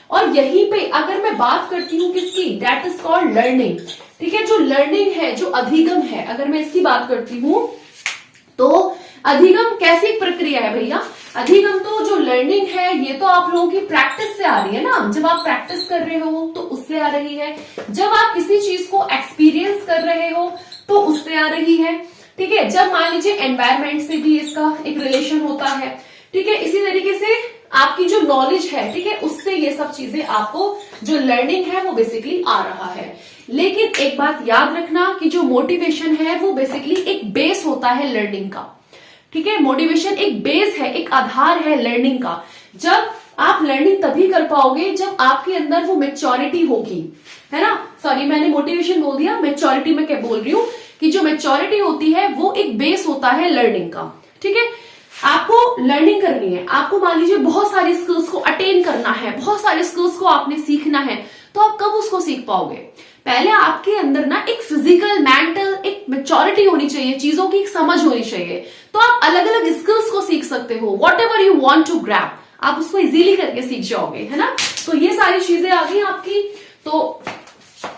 और यहीं पे अगर मैं बात करती हूँ किसकी, दैट इज कॉल्ड लर्निंग, ठीक है। जो लर्निंग है, जो अधिगम है, अगर मैं इसकी बात करती हूँ तो अधिगम कैसी प्रक्रिया है भैया? अधिगम तो जो लर्निंग है ये तो आप लोगों की प्रैक्टिस से आ रही है ना। जब आप प्रैक्टिस कर रहे हो तो उससे आ रही है, जब आप किसी चीज को एक्सपीरियंस कर रहे हो तो उससे आ रही है, ठीक है। जब मान लीजिए एनवायरमेंट से भी इसका एक रिलेशन होता है, ठीक है। इसी तरीके से आपकी जो नॉलेज है, ठीक है, उससे ये सब चीजें आपको जो लर्निंग है वो बेसिकली आ रहा है। लेकिन एक बात याद रखना कि जो मोटिवेशन है वो बेसिकली एक बेस होता है लर्निंग का, ठीक है। मोटिवेशन एक बेस है, एक आधार है लर्निंग का। जब आप लर्निंग तभी कर पाओगे जब आपके अंदर वो मैच्योरिटी होगी, है ना। सॉरी मैंने मोटिवेशन बोल दिया, मैच्योरिटी में क्या बोल रही हूँ कि जो मैच्योरिटी होती है वो एक बेस होता है लर्निंग का, ठीक है। आप लर्निंग करनी है, आपको मान लीजिए बहुत सारी स्किल्स को अटेन करना है, बहुत सारी स्किल्स को आपने सीखना है, तो आप कब उसको सीख पाओगे? पहले आपके अंदर ना एक फिजिकल, मेंटल एक मैच्योरिटी होनी चाहिए, चीजों की एक समझ होनी चाहिए, तो आप अलग अलग स्किल्स को सीख सकते हो। Whatever you want to grab, आप उसको इजीली करके सीख जाओगे, है ना। तो ये सारी चीजें आ गई आपकी, तो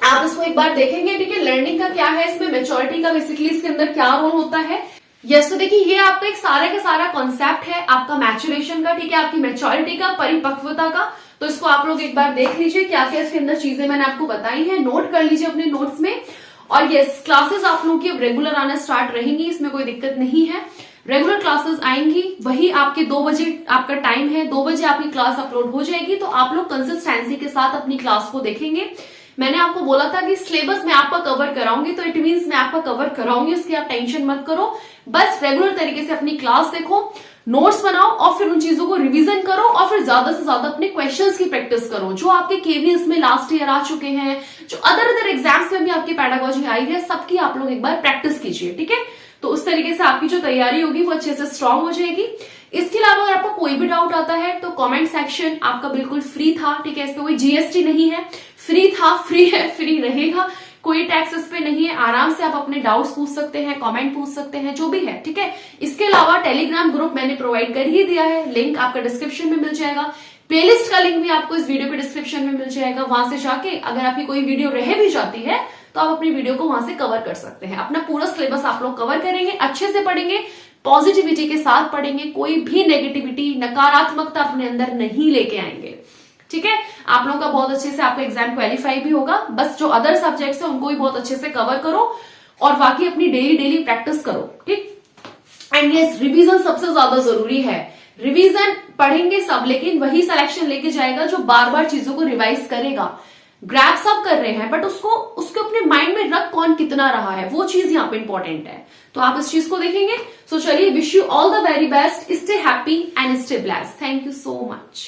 आप इसको एक बार देखेंगे, ठीक है। लर्निंग का क्या है, इसमें मैच्योरिटी का बेसिकली इसके अंदर क्या रोल होता है। यस, तो देखिए ये आपका एक सारा का सारा कॉन्सेप्ट है आपका मैच्योरेशन का, ठीक है, आपकी मैच्योरिटी का, परिपक्वता का। तो इसको आप लोग एक बार देख लीजिए क्या क्या इसके अंदर चीजें मैंने आपको बताई हैं, नोट कर लीजिए अपने नोट्स में। और यस, क्लासेस आप लोगों की अब रेगुलर आना स्टार्ट रहेंगी, इसमें कोई दिक्कत नहीं है। रेगुलर क्लासेस आएंगी, वही आपके 2 बजे आपका टाइम है, 2 बजे आपकी क्लास अपलोड हो जाएगी। तो आप लोग कंसिस्टेंसी के साथ अपनी क्लास को देखेंगे। मैंने आपको बोला था कि सिलेबस मैं आपका कवर कराऊंगी, तो इट मींस मैं आपका कवर कराऊंगी, उसकी आप टेंशन मत करो। बस रेगुलर तरीके से अपनी क्लास देखो, नोट्स बनाओ और फिर उन चीजों को रिवीजन करो और फिर ज्यादा से ज्यादा अपने क्वेश्चंस की प्रैक्टिस करो, जो आपके केवीएस में लास्ट ईयर आ चुके हैं, जो अदर एग्जाम्स में भी आपकी पेडागोजी आई है, सबकी आप लोग एक बार प्रैक्टिस कीजिए, ठीक है। तो उस तरीके से आपकी जो तैयारी होगी वो अच्छे से स्ट्रांग हो जाएगी। इसके अलावा अगर आपको कोई भी डाउट आता है तो कमेंट सेक्शन आपका बिल्कुल फ्री था, ठीक है, इसमें कोई जीएसटी नहीं है, फ्री था, फ्री है, फ्री रहेगा, कोई टैक्स इस पे नहीं है। आराम से आप अपने डाउट्स पूछ सकते हैं, कमेंट पूछ सकते हैं, जो भी है, ठीक है। इसके अलावा टेलीग्राम ग्रुप मैंने प्रोवाइड कर ही दिया है, लिंक आपका डिस्क्रिप्शन में मिल जाएगा। प्लेलिस्ट का लिंक भी आपको इस वीडियो के डिस्क्रिप्शन में मिल जाएगा, वहां से जाके अगर आपकी कोई वीडियो रह भी जाती है तो आप अपनी वीडियो को वहां से कवर कर सकते हैं। अपना पूरा सिलेबस आप लोग कवर करेंगे, अच्छे से पढ़ेंगे, पॉजिटिविटी के साथ पढ़ेंगे, कोई भी नेगेटिविटी, नकारात्मकता अपने अंदर नहीं लेके आएंगे, ठीक है। आप लोगों का बहुत अच्छे से आपका एग्जाम क्वालिफाई भी होगा। बस जो अदर सब्जेक्ट्स है उनको भी बहुत अच्छे से कवर करो और बाकी अपनी डेली प्रैक्टिस करो, ठीक। एंड यस, रिवीजन सबसे ज्यादा जरूरी है। रिवीजन पढ़ेंगे सब, लेकिन वही सिलेक्शन लेके जाएगा जो बार बार चीजों को रिवाइज करेगा। ग्रैब सब कर रहे हैं, बट उसको अपने माइंड में रख कौन कितना रहा है, वो चीज यहाँ पे इंपॉर्टेंट है। तो आप इस चीज को देखेंगे। सो चलिए, wish you all the very best, stay happy and stay blessed. Thank you so much.